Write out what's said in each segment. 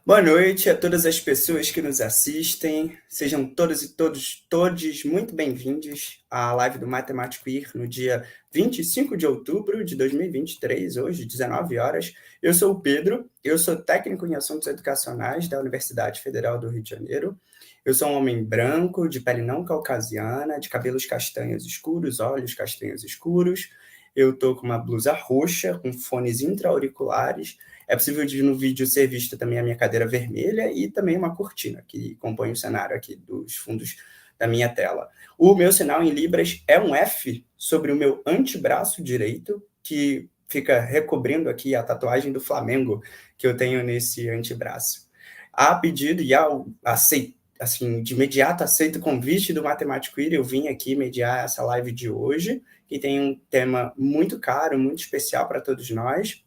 Boa noite a todas as pessoas que nos assistem. Sejam todos e todos muito bem-vindos à live do Matemático Ir no dia 25 de outubro de 2023, hoje, 19 horas. Eu sou o Pedro, eu sou técnico em assuntos educacionais da Universidade Federal do Rio de Janeiro. Eu sou um homem branco, de pele não caucasiana, de cabelos castanhos escuros, olhos castanhos escuros. Eu estou com uma blusa roxa, com fones intra-auriculares. É possível de no vídeo ser vista também a minha cadeira vermelha e também uma cortina que compõe o cenário aqui dos fundos da minha tela. O meu sinal em Libras é um F sobre o meu antebraço direito, que fica recobrindo aqui a tatuagem do Flamengo que eu tenho nesse antebraço. A pedido e ao aceito, assim, de imediato aceito o convite do Matemático Ir, eu vim aqui mediar essa live de hoje, que tem um tema muito caro, muito especial para todos nós.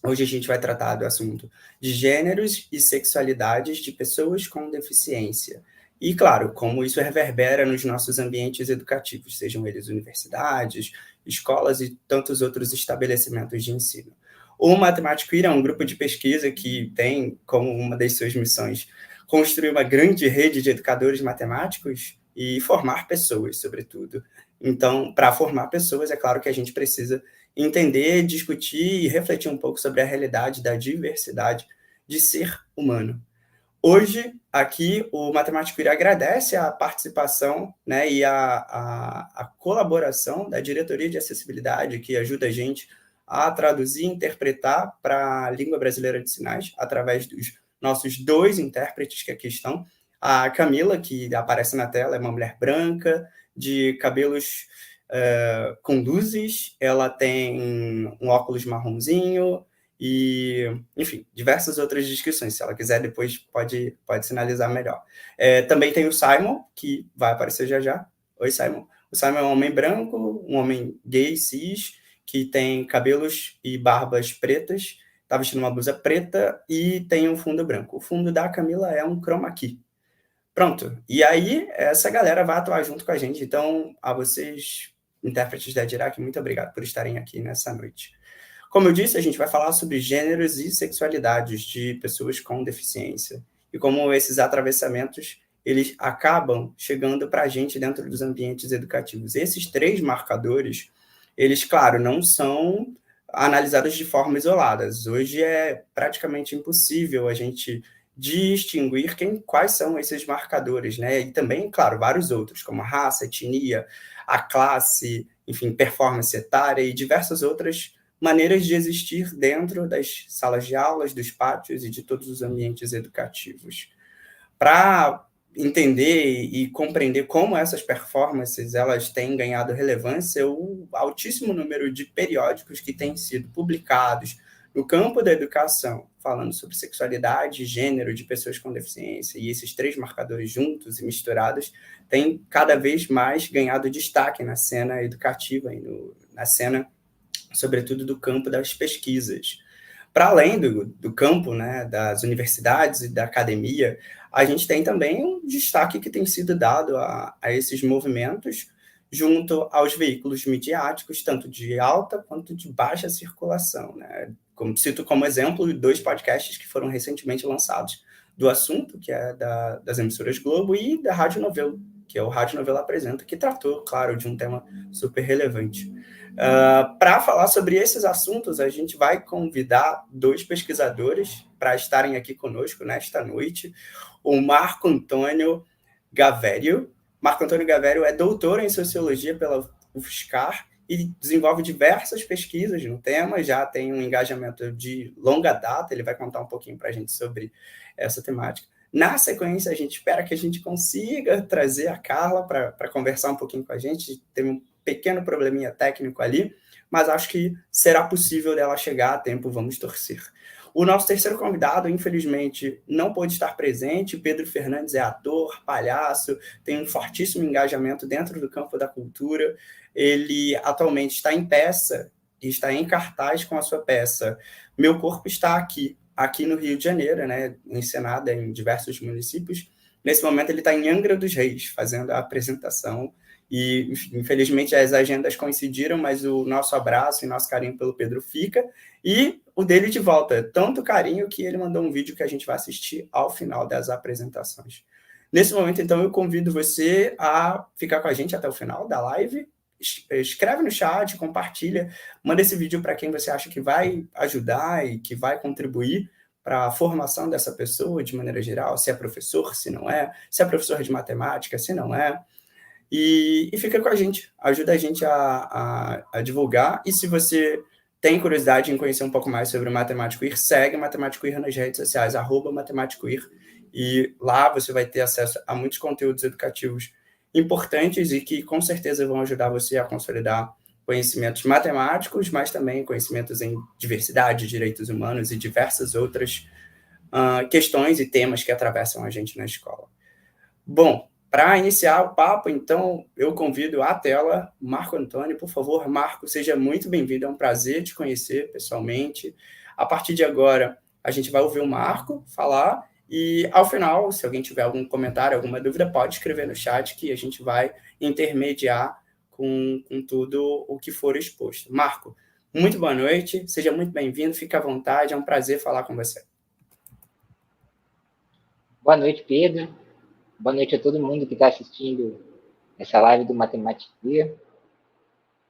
Hoje a gente vai tratar do assunto de gêneros e sexualidades de pessoas com deficiência. E, claro, como isso reverbera nos nossos ambientes educativos, sejam eles universidades, escolas e tantos outros estabelecimentos de ensino. O Matemático Ir é um grupo de pesquisa que tem como uma das suas missões construir uma grande rede de educadores matemáticos e formar pessoas, sobretudo. Então, para formar pessoas, é claro que a gente precisa entender, discutir e refletir um pouco sobre a realidade da diversidade de ser humano. Hoje, aqui, o Matemático Ir agradece a participação, né, e a colaboração da Diretoria de Acessibilidade, que ajuda a gente a traduzir e interpretar para a língua brasileira de sinais, através dos nossos dois intérpretes que aqui estão. A Camila, que aparece na tela, é uma mulher branca, de cabelos com luzes, ela tem um óculos marronzinho, e, enfim, diversas outras descrições. Se ela quiser, depois pode sinalizar melhor. Também tem o Simon, que vai aparecer já já. Oi, Simon. O Simon é um homem branco, um homem gay, cis, que tem cabelos e barbas pretas, está vestindo uma blusa preta e tem um fundo branco. O fundo da Camila é um chroma key. Pronto. E aí, essa galera vai atuar junto com a gente. Então, a vocês, intérpretes da Dirac, muito obrigado por estarem aqui nessa noite. Como eu disse, a gente vai falar sobre gêneros e sexualidades de pessoas com deficiência e como esses atravessamentos eles acabam chegando para a gente dentro dos ambientes educativos. Esses três marcadores, eles, claro, não são analisados de forma isolada. Hoje é praticamente impossível a gente distinguir quais são esses marcadores, né? E também, claro, vários outros, como a raça, etnia, a classe, enfim, performance etária e diversas outras maneiras de existir dentro das salas de aulas, dos pátios e de todos os ambientes educativos. Para entender e compreender como essas performances elas têm ganhado relevância, o altíssimo número de periódicos que têm sido publicados no campo da educação, falando sobre sexualidade e gênero de pessoas com deficiência, e esses três marcadores juntos e misturados, têm cada vez mais ganhado destaque na cena educativa e na cena, sobretudo, do campo das pesquisas. Para além do campo, né, das universidades e da academia, a gente tem também um destaque que tem sido dado a esses movimentos junto aos veículos midiáticos, tanto de alta quanto de baixa circulação, né? Cito como exemplo dois podcasts que foram recentemente lançados, do assunto, que é das emissoras Globo, e da Rádio Novelo, que é o Rádio Novelo Apresenta, que tratou, claro, de um tema super relevante. Para falar sobre esses assuntos, a gente vai convidar dois pesquisadores para estarem aqui conosco nesta noite. O Marco Antônio Gavério. Marco Antônio Gavério é doutor em Sociologia pela UFSCar e desenvolve diversas pesquisas no tema, já tem um engajamento de longa data, ele vai contar um pouquinho para a gente sobre essa temática. Na sequência, a gente espera que a gente consiga trazer a Carla para conversar um pouquinho com a gente, teve um pequeno probleminha técnico ali, mas acho que será possível dela chegar a tempo, vamos torcer. O nosso terceiro convidado, infelizmente, não pôde estar presente. Pedro Fernandes é ator, palhaço, tem um fortíssimo engajamento dentro do campo da cultura. Ele atualmente está em peça, está em cartaz com a sua peça Meu Corpo Está aqui no Rio de Janeiro, né, encenada em diversos municípios. Nesse momento ele está em Angra dos Reis, fazendo a apresentação, E, infelizmente, as agendas coincidiram, mas o nosso abraço e nosso carinho pelo Pedro fica. E o dele de volta. Tanto carinho que ele mandou um vídeo que a gente vai assistir ao final das apresentações. Nesse momento, então, eu convido você a ficar com a gente até o final da live. Escreve no chat, compartilha, manda esse vídeo para quem você acha que vai ajudar e que vai contribuir para a formação dessa pessoa de maneira geral, se é professor, se não é, se é professor de matemática, se não é. E fica com a gente, ajuda a gente a divulgar. E se você tem curiosidade em conhecer um pouco mais sobre o Matemático Ir, segue o Matemático Ir nas redes sociais, @matemáticoir, e lá você vai ter acesso a muitos conteúdos educativos importantes e que com certeza vão ajudar você a consolidar conhecimentos matemáticos, mas também conhecimentos em diversidade, direitos humanos e diversas outras questões e temas que atravessam a gente na escola. Bom, para iniciar o papo, então, eu convido à tela Marco Antônio. Por favor, Marco, seja muito bem-vindo. É um prazer te conhecer pessoalmente. A partir de agora, a gente vai ouvir o Marco falar e, ao final, se alguém tiver algum comentário, alguma dúvida, pode escrever no chat que a gente vai intermediar com tudo o que for exposto. Marco, muito boa noite, seja muito bem-vindo, fique à vontade, é um prazer falar com você. Boa noite, Pedro. Boa noite a todo mundo que está assistindo essa live do Matemática.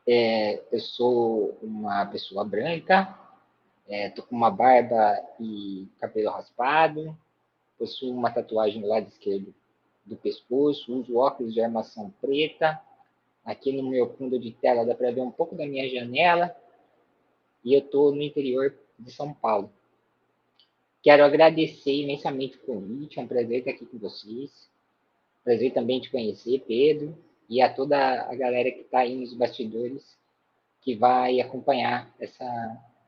Eu sou uma pessoa branca, estou com uma barba e cabelo raspado, possuo uma tatuagem no lado esquerdo do pescoço, uso óculos de armação preta. Aqui no meu fundo de tela dá para ver um pouco da minha janela e eu estou no interior de São Paulo. Quero agradecer imensamente o convite, é um prazer estar aqui com vocês. Prazer também te conhecer, Pedro, e a toda a galera que está aí nos bastidores, que vai acompanhar essa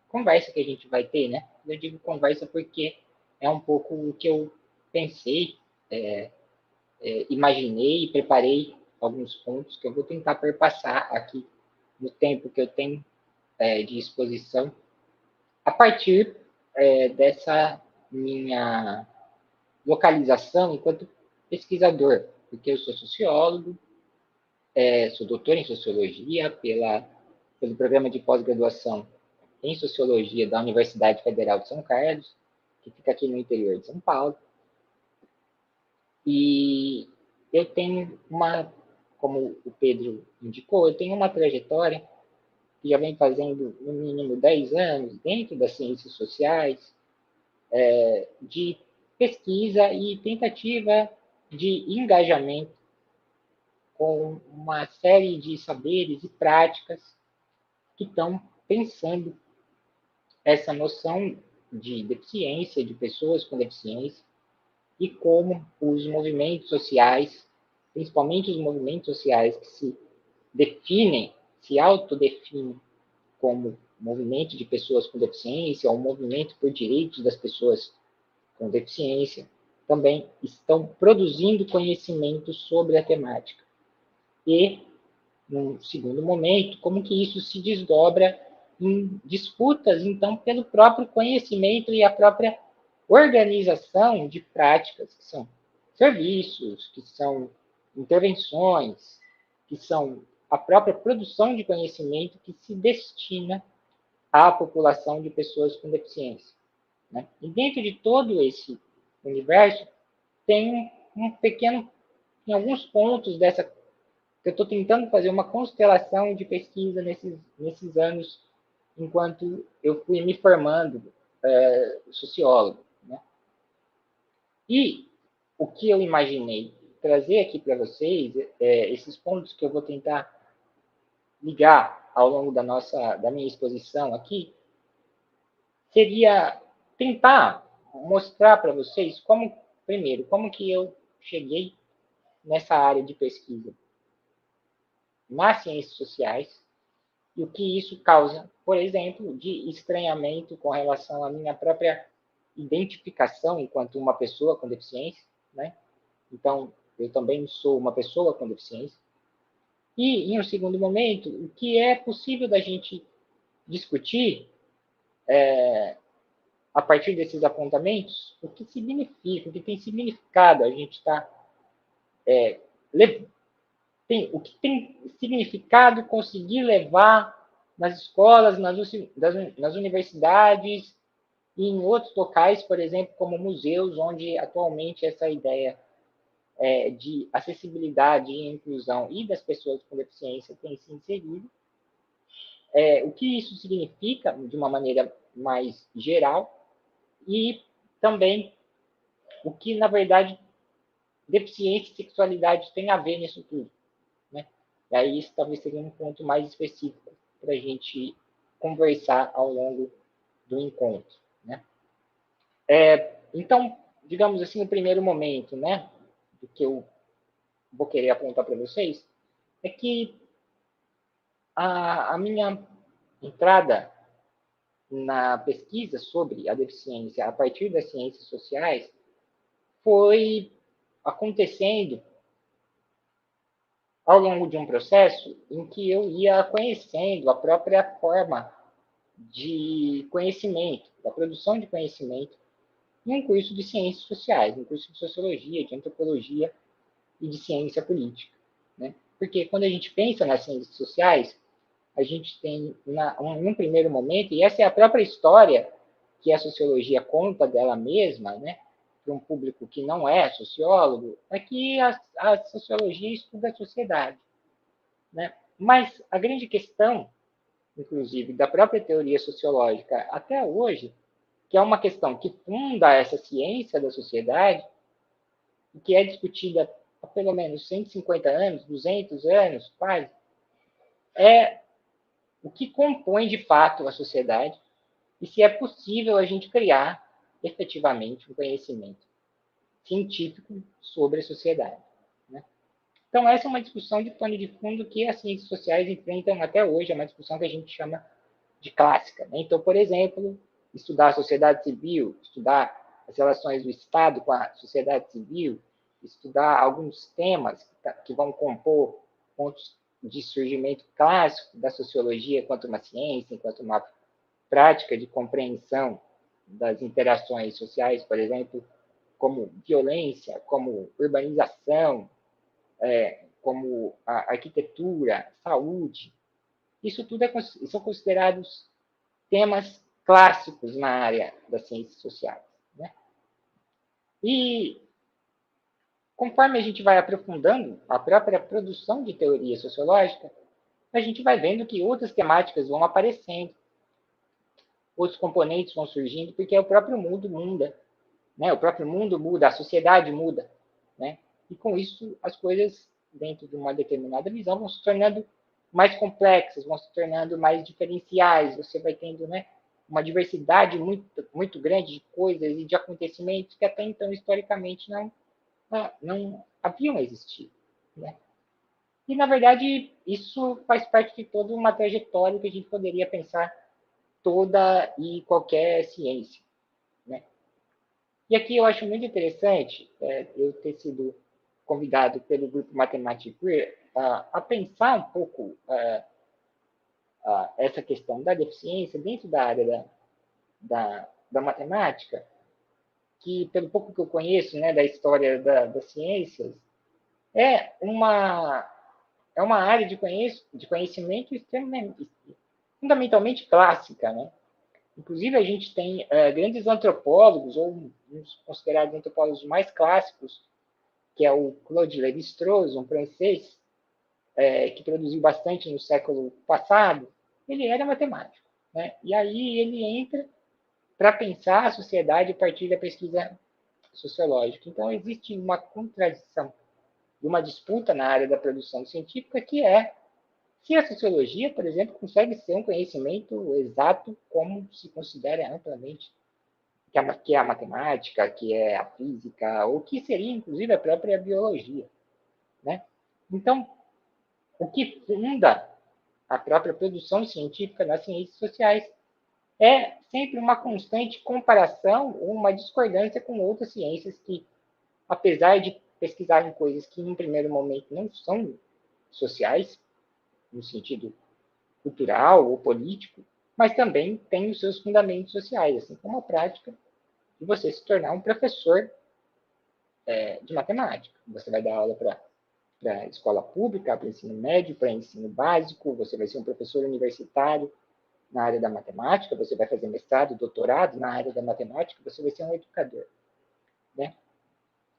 conversa que a gente vai ter, né? Eu digo conversa porque é um pouco o que eu pensei, imaginei e preparei alguns pontos que eu vou tentar perpassar aqui no tempo que eu tenho de exposição, a partir dessa minha localização enquanto pesquisador, porque eu sou sociólogo, sou doutor em Sociologia pelo programa de pós-graduação em Sociologia da Universidade Federal de São Carlos, que fica aqui no interior de São Paulo. E eu tenho como o Pedro indicou, eu tenho uma trajetória que já vem fazendo no mínimo 10 anos dentro das ciências sociais, de pesquisa e tentativa de engajamento com uma série de saberes e práticas que estão pensando essa noção de deficiência, de pessoas com deficiência, e como os movimentos sociais, principalmente os movimentos sociais que se autodefinem como movimento de pessoas com deficiência, ou movimento por direitos das pessoas com deficiência, também estão produzindo conhecimento sobre a temática. E, num segundo momento, como que isso se desdobra em disputas, então, pelo próprio conhecimento e a própria organização de práticas, que são serviços, que são intervenções, que são a própria produção de conhecimento que se destina à população de pessoas com deficiência. Né? E dentro de todo esse universo, tem um pequeno, em alguns pontos dessa eu estou tentando fazer uma constelação de pesquisa nesses anos, enquanto eu fui me formando sociólogo. Né? E o que eu imaginei trazer aqui para vocês, esses pontos que eu vou tentar ligar ao longo da minha exposição aqui, seria tentar mostrar para vocês primeiro, como que eu cheguei nessa área de pesquisa nas ciências sociais, e o que isso causa, por exemplo, de estranhamento com relação à minha própria identificação enquanto uma pessoa com deficiência, né? Então, eu também sou uma pessoa com deficiência. E, em um segundo momento, o que é possível da gente discutir a partir desses apontamentos, o que significa, o que tem significado a gente está o que tem significado conseguir levar nas escolas, nas universidades e em outros locais, por exemplo, como museus, onde atualmente essa ideia de acessibilidade e inclusão e das pessoas com deficiência tem se inserido. O que isso significa, de uma maneira mais geral, e também o que, na verdade, deficiência e sexualidade tem a ver nisso tudo. Né? E aí isso talvez seria um ponto mais específico para a gente conversar ao longo do encontro. Né? Então, digamos assim, o primeiro momento, né, do que eu vou querer apontar para vocês, é que a minha entrada na pesquisa sobre a deficiência a partir das ciências sociais foi acontecendo ao longo de um processo em que eu ia conhecendo a própria forma de conhecimento, da produção de conhecimento, em um curso de ciências sociais, um curso de sociologia, de antropologia e de ciência política. Né? Porque quando a gente pensa nas ciências sociais, a gente tem, num primeiro momento, e essa é a própria história que a sociologia conta dela mesma, né, para um público que não é sociólogo, é que a sociologia estuda a sociedade. Né? Mas a grande questão, inclusive, da própria teoria sociológica até hoje, que é uma questão que funda essa ciência da sociedade, e que é discutida há pelo menos 150 anos, 200 anos, quase, é o que compõe de fato a sociedade e se é possível a gente criar efetivamente um conhecimento científico sobre a sociedade. Né? Então, essa é uma discussão de pano de fundo que as ciências sociais enfrentam até hoje, é uma discussão que a gente chama de clássica. Né? Então, por exemplo, estudar a sociedade civil, estudar as relações do Estado com a sociedade civil, estudar alguns temas que vão compor pontos de surgimento clássico da sociologia enquanto uma ciência, enquanto uma prática de compreensão das interações sociais, por exemplo, como violência, como urbanização, como a arquitetura, saúde. Isso tudo são considerados temas clássicos na área das ciências sociais. Né? E conforme a gente vai aprofundando a própria produção de teoria sociológica, a gente vai vendo que outras temáticas vão aparecendo, outros componentes vão surgindo, porque o próprio mundo muda. Né? O próprio mundo muda, a sociedade muda. Né? E com isso, as coisas, dentro de uma determinada visão, vão se tornando mais complexas, vão se tornando mais diferenciais. Você vai tendo, né, uma diversidade muito, muito grande de coisas e de acontecimentos que até então, historicamente, não haviam existido. Né? E, na verdade, isso faz parte de toda uma trajetória que a gente poderia pensar toda e qualquer ciência. Né? E aqui eu acho muito interessante eu ter sido convidado pelo grupo Mathematic Queer a pensar um pouco essa questão da deficiência dentro da área da matemática, que, pelo pouco que eu conheço, né, da história das ciências, é uma, é uma área de conhecimento extremamente, fundamentalmente clássica. Né? Inclusive, a gente tem grandes antropólogos, ou uns considerados antropólogos mais clássicos, que é o Claude Lévi-Strauss, um francês, que produziu bastante no século passado. Ele era matemático. Né? E aí ele entra para pensar a sociedade a partir da pesquisa sociológica. Então, existe uma contradição e uma disputa na área da produção científica, que é se a sociologia, por exemplo, consegue ser um conhecimento exato como se considera amplamente que é a matemática, que é a física, ou que seria, inclusive, a própria biologia. Né? Então, o que funda a própria produção científica nas ciências sociais é sempre uma constante comparação ou uma discordância com outras ciências que, apesar de pesquisarem coisas que, em primeiro momento, não são sociais, no sentido cultural ou político, mas também têm os seus fundamentos sociais, assim como a prática de você se tornar um professor de matemática. Você vai dar aula para para escola pública, para ensino médio, para ensino básico, você vai ser um professor universitário na área da matemática, você vai fazer mestrado, doutorado na área da matemática, você vai ser um educador, né?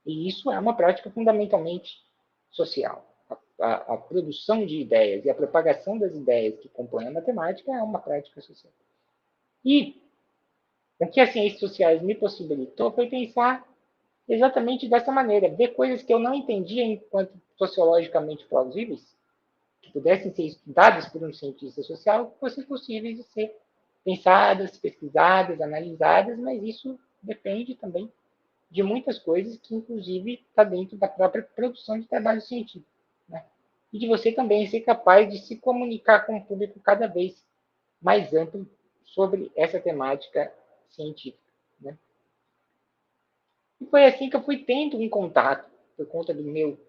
E isso é uma prática fundamentalmente social. A produção de ideias e a propagação das ideias que compõem a matemática é uma prática social. E o que as ciências sociais me possibilitou foi pensar exatamente dessa maneira, ver coisas que eu não entendia enquanto sociologicamente plausíveis, que pudessem ser estudadas por um cientista social, que fossem possíveis de ser pensadas, pesquisadas, analisadas, mas isso depende também de muitas coisas que, inclusive, está dentro da própria produção de trabalho científico, né? E de você também ser capaz de se comunicar com o público cada vez mais amplo sobre essa temática científica, né? E foi assim que eu fui tendo um contato, por conta do meu,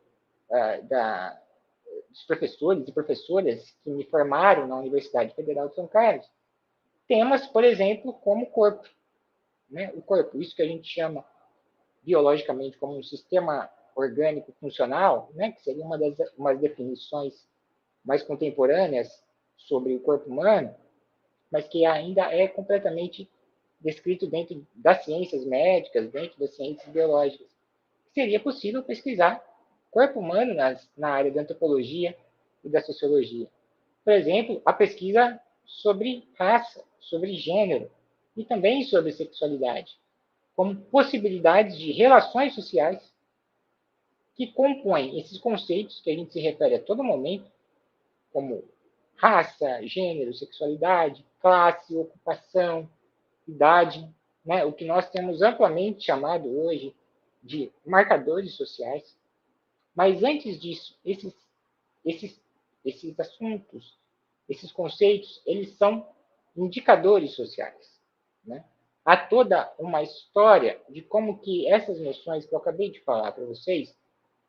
dos professores e professoras que me formaram na Universidade Federal de São Carlos, temas, por exemplo, como o corpo, né? O corpo, isso que a gente chama biologicamente como um sistema orgânico funcional, né? Que seria uma das definições mais contemporâneas sobre o corpo humano, mas que ainda é completamente descrito dentro das ciências médicas, dentro das ciências biológicas. Seria possível pesquisar corpo humano na área da antropologia e da sociologia. Por exemplo, a pesquisa sobre raça, sobre gênero e também sobre sexualidade, como possibilidades de relações sociais que compõem esses conceitos que a gente se refere a todo momento, como raça, gênero, sexualidade, classe, ocupação, idade, né? O que nós temos amplamente chamado hoje de marcadores sociais. Mas antes disso, esses, esses assuntos, esses conceitos, eles são indicadores sociais, né? Há toda uma história de como que essas noções que eu acabei de falar para vocês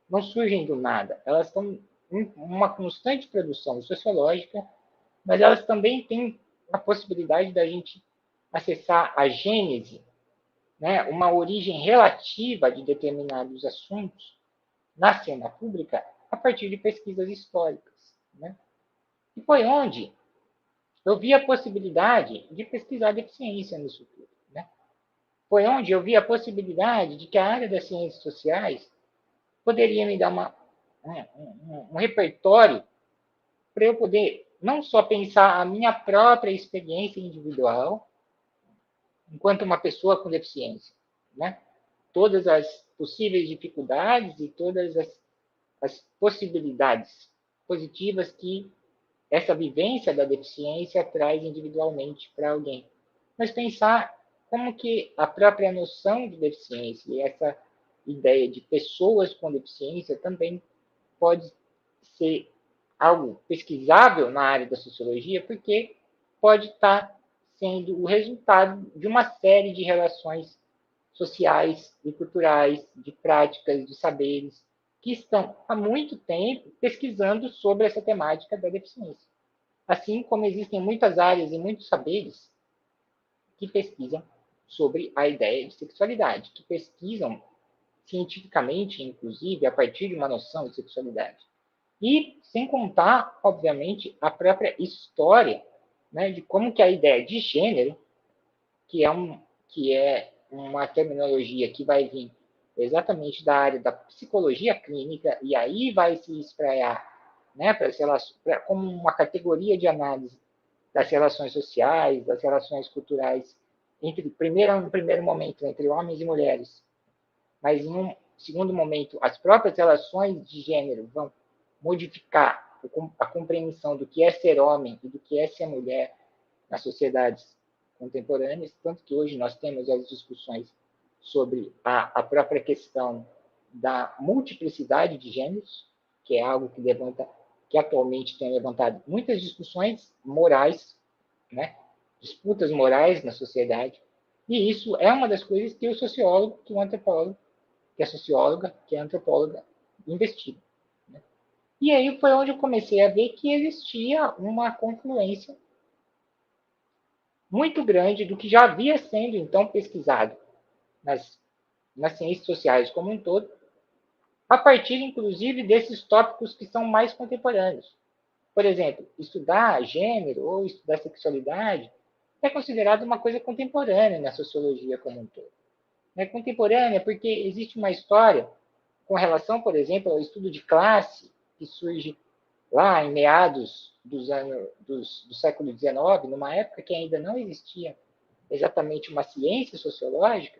não surgem do nada. Elas estão em uma constante produção sociológica, mas elas também têm a possibilidade da gente acessar a gênese, né, uma origem relativa de determinados assuntos na cena pública a partir de pesquisas históricas, né? E foi onde eu vi a possibilidade de pesquisar deficiência nisso tudo, né? Foi onde eu vi a possibilidade de que a área das ciências sociais poderia me dar um repertório para eu poder não só pensar a minha própria experiência individual, enquanto uma pessoa com deficiência, né? Todas as possíveis dificuldades e todas as possibilidades positivas que essa vivência da deficiência traz individualmente para alguém. Mas pensar como que a própria noção de deficiência e essa ideia de pessoas com deficiência também pode ser algo pesquisável na área da sociologia, porque pode estar sendo o resultado de uma série de relações sociais e culturais, de práticas, de saberes, que estão há muito tempo pesquisando sobre essa temática da deficiência. Assim como existem muitas áreas e muitos saberes que pesquisam sobre a ideia de sexualidade, que pesquisam cientificamente, inclusive, a partir de uma noção de sexualidade. E sem contar, obviamente, a própria história, né, de como que a ideia de gênero, que é uma terminologia que vai vir exatamente da área da psicologia clínica, e aí vai se espraiar, né, como uma categoria de análise das relações sociais, das relações culturais, no primeiro momento, entre homens e mulheres, mas em um segundo momento, as próprias relações de gênero vão modificar a compreensão do que é ser homem e do que é ser mulher nas sociedades contemporâneas, tanto que hoje nós temos as discussões sobre a própria questão da multiplicidade de gêneros, que é algo que atualmente tem levantado muitas discussões morais, né? Disputas morais na sociedade, e isso é uma das coisas que o sociólogo, que o antropólogo, que a socióloga, que a antropóloga investigam, né? E aí foi onde eu comecei a ver que existia uma confluência muito grande do que já havia sendo, então, pesquisado nas ciências sociais como um todo, a partir, inclusive, desses tópicos que são mais contemporâneos. Por exemplo, estudar gênero ou estudar sexualidade é considerado uma coisa contemporânea na sociologia como um todo. É contemporânea porque existe uma história com relação, por exemplo, ao estudo de classe, que surge lá em meados do século XIX, numa época que ainda não existia exatamente uma ciência sociológica,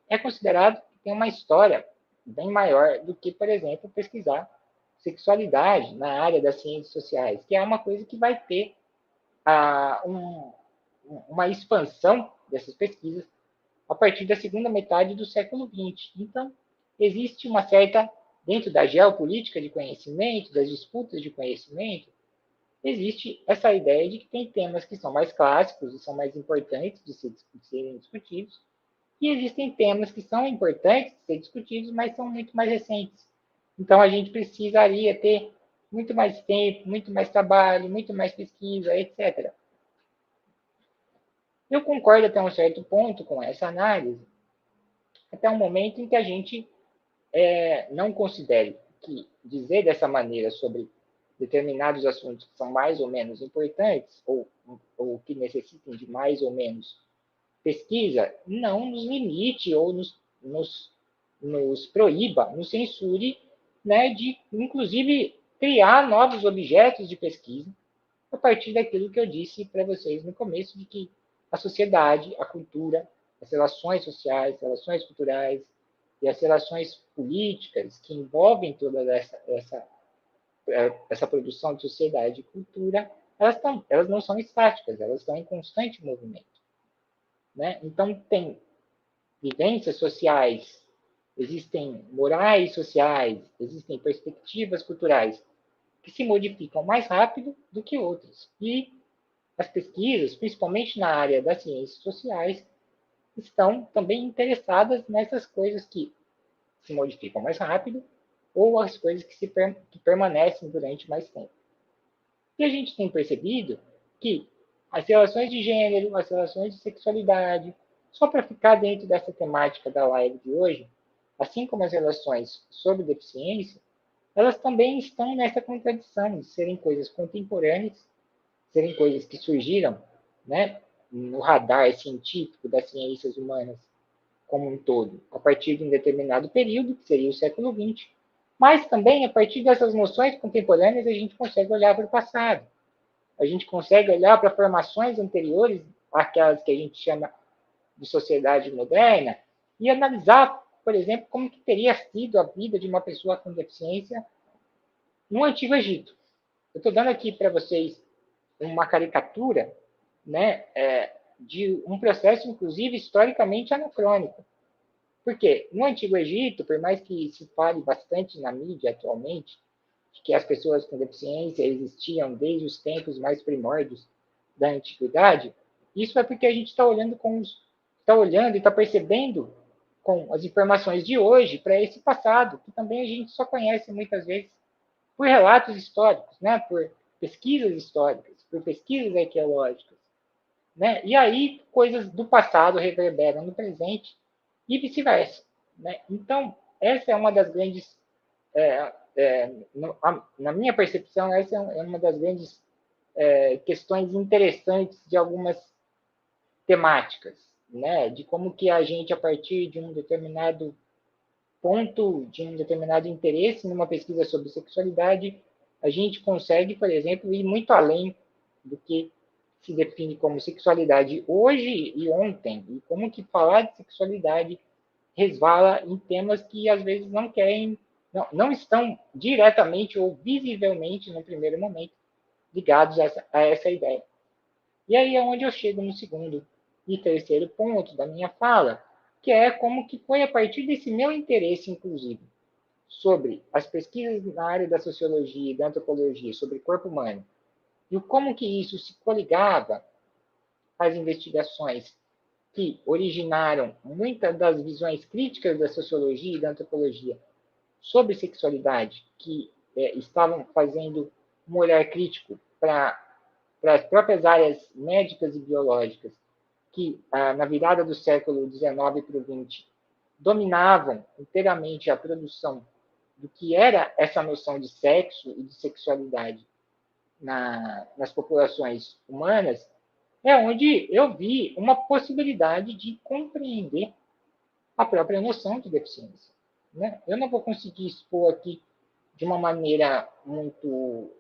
é considerado que tem uma história bem maior do que, por exemplo, pesquisar sexualidade na área das ciências sociais, que é uma coisa que vai ter uma expansão dessas pesquisas a partir da segunda metade do século XX. Então, existe uma certa, dentro da geopolítica de conhecimento, das disputas de conhecimento, existe essa ideia de que tem temas que são mais clássicos e são mais importantes de serem discutidos, e existem temas que são importantes de ser discutidos, mas são muito mais recentes. Então, a gente precisaria ter muito mais tempo, muito mais trabalho, muito mais pesquisa, etc. Eu concordo até um certo ponto com essa análise, até um momento em que a gente não considere que dizer dessa maneira sobre determinados assuntos que são mais ou menos importantes, ou que necessitem de mais ou menos pesquisa, não nos limite ou nos proíba, nos censure, né, de, inclusive, criar novos objetos de pesquisa a partir daquilo que eu disse para vocês no começo, de que a sociedade, a cultura, as relações sociais, as relações culturais e as relações políticas que envolvem toda essa produção de sociedade e cultura, elas não são estáticas, elas estão em constante movimento. Né? Então, tem vivências sociais, existem morais sociais, existem perspectivas culturais que se modificam mais rápido do que outras. E as pesquisas, principalmente na área das ciências sociais, estão também interessadas nessas coisas que se modificam mais rápido ou as coisas que permanecem durante mais tempo. E a gente tem percebido que as relações de gênero, as relações de sexualidade, só para ficar dentro dessa temática da live de hoje, assim como as relações sobre deficiência, elas também estão nessa contradição de serem coisas contemporâneas, serem coisas que surgiram, né, no radar científico das ciências humanas como um todo, a partir de um determinado período, que seria o século XX, mas também, a partir dessas noções contemporâneas, a gente consegue olhar para o passado. A gente consegue olhar para formações anteriores, aquelas que a gente chama de sociedade moderna, e analisar, por exemplo, como que teria sido a vida de uma pessoa com deficiência no Antigo Egito. Eu estou dando aqui para vocês uma caricatura, né, de um processo, inclusive, historicamente anacrônico. Porque no Antigo Egito, por mais que se fale bastante na mídia atualmente, de que as pessoas com deficiência existiam desde os tempos mais primórdios da antiguidade, isso é porque a gente está olhando e está percebendo com as informações de hoje para esse passado, que também a gente só conhece muitas vezes por relatos históricos, né? Por pesquisas históricas, por pesquisas arqueológicas. Né? E aí coisas do passado reverberam no presente e vice-versa. Né? Então, essa é uma das grandes, na minha percepção, essa é uma das grandes questões interessantes de algumas temáticas, né? De como que a gente, a partir de um determinado ponto, de um determinado interesse numa pesquisa sobre sexualidade, a gente consegue, por exemplo, ir muito além do que se define como sexualidade hoje e ontem, e como que falar de sexualidade resvala em temas que às vezes não estão diretamente ou visivelmente, no primeiro momento, ligados a essa ideia. E aí é onde eu chego no segundo e terceiro ponto da minha fala, que é como que foi a partir desse meu interesse, inclusive, sobre as pesquisas na área da sociologia e da antropologia sobre corpo humano, e como que isso se coligava às investigações que originaram muitas das visões críticas da sociologia e da antropologia sobre sexualidade, que estavam fazendo um olhar crítico para as próprias áreas médicas e biológicas, que na virada do século XIX para o XX dominavam inteiramente a produção do que era essa noção de sexo e de sexualidade nas populações humanas, é onde eu vi uma possibilidade de compreender a própria noção de deficiência. Né? Eu não vou conseguir expor aqui de uma maneira muito...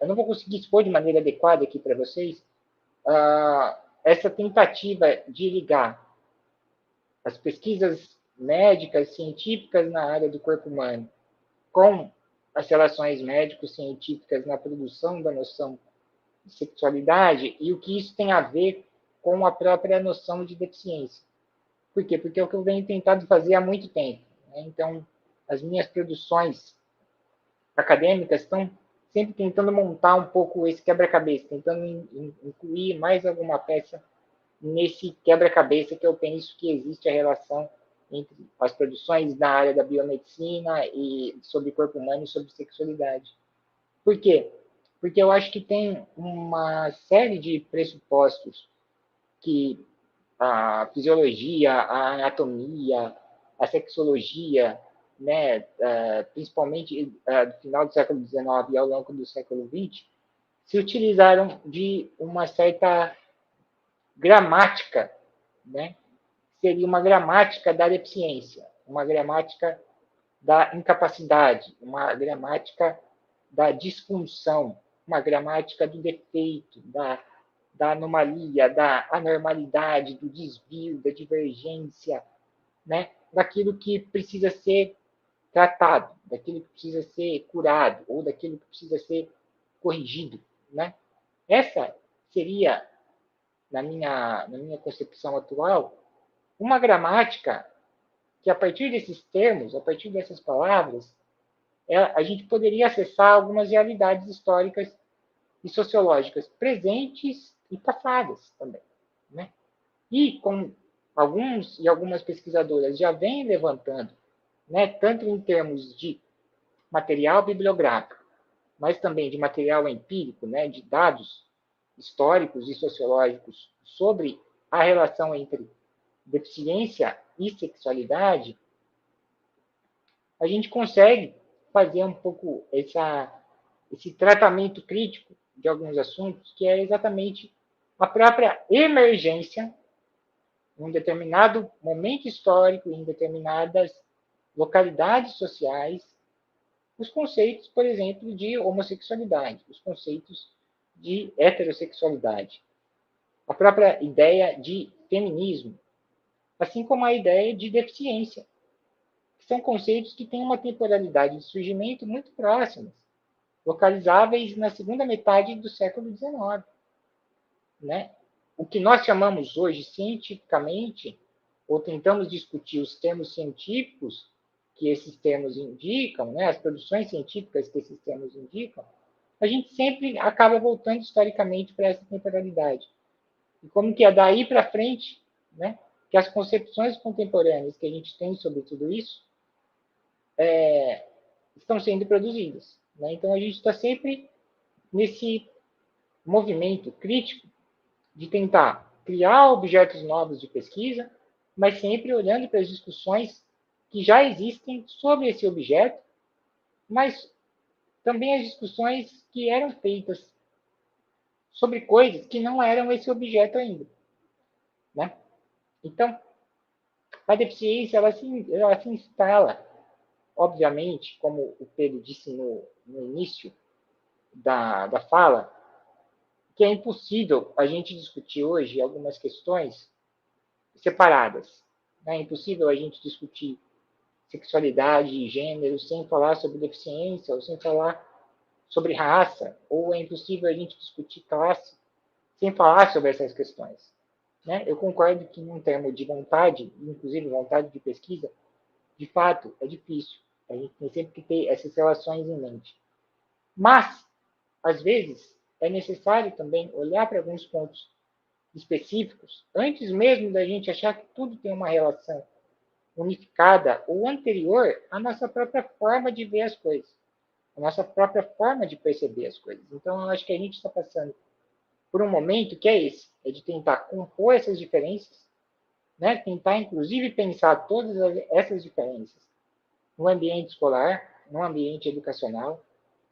Eu não vou conseguir expor de maneira adequada aqui para vocês essa tentativa de ligar as pesquisas médicas, científicas na área do corpo humano com as relações médico-científicas na produção da noção de sexualidade e o que isso tem a ver com a própria noção de deficiência. Por quê? Porque é o que eu venho tentando fazer há muito tempo. Né? Então, as minhas produções acadêmicas estão sempre tentando montar um pouco esse quebra-cabeça, tentando incluir mais alguma peça nesse quebra-cabeça que eu penso que existe a relação entre as produções da área da biomedicina e sobre corpo humano e sobre sexualidade. Por quê? Porque eu acho que tem uma série de pressupostos que a fisiologia, a anatomia, a sexologia, né, principalmente do final do século XIX e ao longo do século XX, se utilizaram de uma certa gramática, né? Seria uma gramática da deficiência, uma gramática da incapacidade, uma gramática da disfunção, uma gramática do defeito, da anomalia, da anormalidade, do desvio, da divergência, né? Daquilo que precisa ser tratado, daquilo que precisa ser curado, ou daquilo que precisa ser corrigido. Né? Essa seria, na minha concepção atual, uma gramática que, a partir desses termos, a partir dessas palavras, a gente poderia acessar algumas realidades históricas e sociológicas presentes e passadas também. Né? E, como alguns e algumas pesquisadoras já vêm levantando, né, tanto em termos de material bibliográfico, mas também de material empírico, né, de dados históricos e sociológicos sobre a relação entre deficiência e sexualidade, a gente consegue fazer um pouco esse tratamento crítico de alguns assuntos, que é exatamente a própria emergência, em um determinado momento histórico, em determinadas localidades sociais, os conceitos, por exemplo, de homossexualidade, os conceitos de heterossexualidade, a própria ideia de feminismo, assim como a ideia de deficiência, que são conceitos que têm uma temporalidade de surgimento muito próximas, localizáveis na segunda metade do século XIX. Né? O que nós chamamos hoje cientificamente, ou tentamos discutir os termos científicos que esses termos indicam, né, as produções científicas que esses termos indicam, a gente sempre acaba voltando historicamente para essa temporalidade. E como que é daí para frente, né, que as concepções contemporâneas que a gente tem sobre tudo isso estão sendo produzidas. Né? Então, a gente está sempre nesse movimento crítico de tentar criar objetos novos de pesquisa, mas sempre olhando para as discussões que já existem sobre esse objeto, mas também as discussões que eram feitas sobre coisas que não eram esse objeto ainda. Né? Então, a deficiência ela se instala, obviamente, como o Pedro disse no início da fala, que é impossível a gente discutir hoje algumas questões separadas. É impossível a gente discutir sexualidade e gênero sem falar sobre deficiência, ou sem falar sobre raça, ou é impossível a gente discutir classe sem falar sobre essas questões. Né? Eu concordo que, num termo de vontade, inclusive vontade de pesquisa, de fato, é difícil. A gente tem sempre que ter essas relações em mente. Mas, às vezes, é necessário também olhar para alguns pontos específicos, antes mesmo da gente achar que tudo tem uma relação unificada ou anterior à nossa própria forma de ver as coisas, a nossa própria forma de perceber as coisas. Então, eu acho que a gente está passando por um momento que é esse, é de tentar compor essas diferenças, né? Tentar, inclusive, pensar todas essas diferenças no ambiente escolar, no ambiente educacional,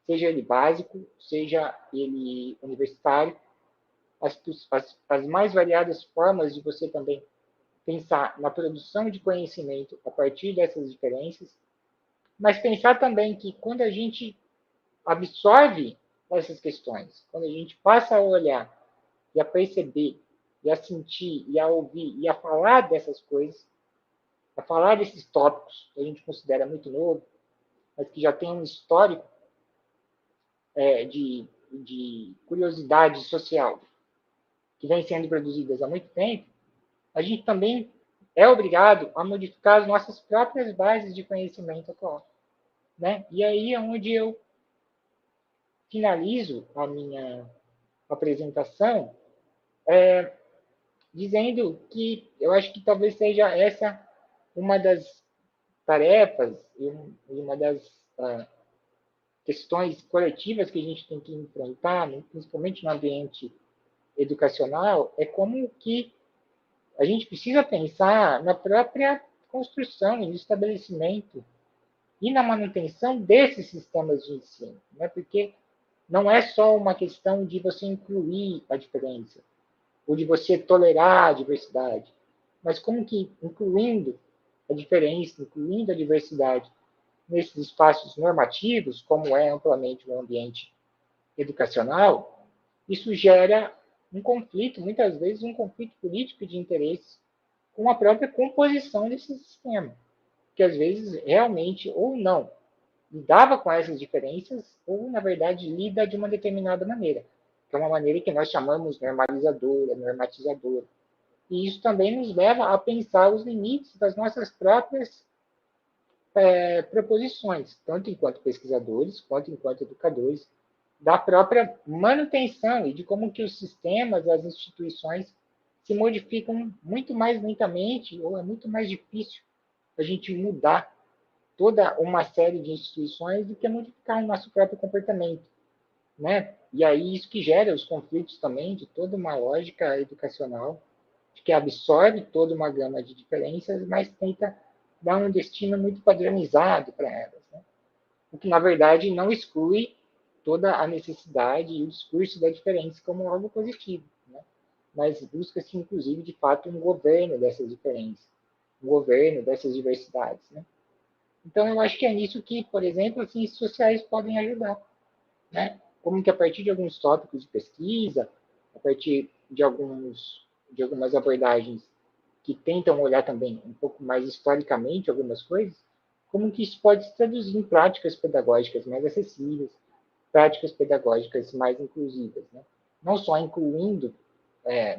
seja ele básico, seja ele universitário, as mais variadas formas de você também pensar na produção de conhecimento a partir dessas diferenças, mas pensar também que quando a gente absorve essas questões, quando a gente passa a olhar e a perceber, e a sentir, e a ouvir, e a falar dessas coisas, a falar desses tópicos que a gente considera muito novo, mas que já tem um histórico de curiosidade social que vem sendo produzidas há muito tempo, a gente também é obrigado a modificar as nossas próprias bases de conhecimento atual. Né? E aí é onde eu finalizo a minha apresentação dizendo que eu acho que talvez seja essa uma das tarefas e uma das questões coletivas que a gente tem que enfrentar, principalmente no ambiente educacional, é como que a gente precisa pensar na própria construção e no estabelecimento e na manutenção desses sistemas de ensino, né? Porque não é só uma questão de você incluir a diferença, ou de você tolerar a diversidade, mas como que incluindo a diferença, incluindo a diversidade nesses espaços normativos, como é amplamente o ambiente educacional, isso gera um conflito, muitas vezes um conflito político de interesses com a própria composição desse sistema, que às vezes realmente ou não lidava com essas diferenças ou, na verdade, lida de uma determinada maneira, que é uma maneira que nós chamamos normalizadora, normatizadora. E isso também nos leva a pensar os limites das nossas próprias proposições, tanto enquanto pesquisadores, quanto enquanto educadores, da própria manutenção e de como que os sistemas, as instituições se modificam muito mais lentamente, ou é muito mais difícil a gente mudar toda uma série de instituições do que modificar o nosso próprio comportamento, né? E aí isso que gera os conflitos também de toda uma lógica educacional que absorve toda uma gama de diferenças, mas tenta dar um destino muito padronizado para elas, né? O que na verdade não exclui toda a necessidade e o discurso da diferença como algo positivo, né? Mas busca-se inclusive de fato um governo dessas diferenças, um governo dessas diversidades, né? Então, eu acho que é nisso que, por exemplo, as ciências sociais podem ajudar, né? Como que a partir de alguns tópicos de pesquisa, a partir de algumas abordagens que tentam olhar também um pouco mais historicamente algumas coisas, como que isso pode se traduzir em práticas pedagógicas mais acessíveis, práticas pedagógicas mais inclusivas, né? Não só incluindo,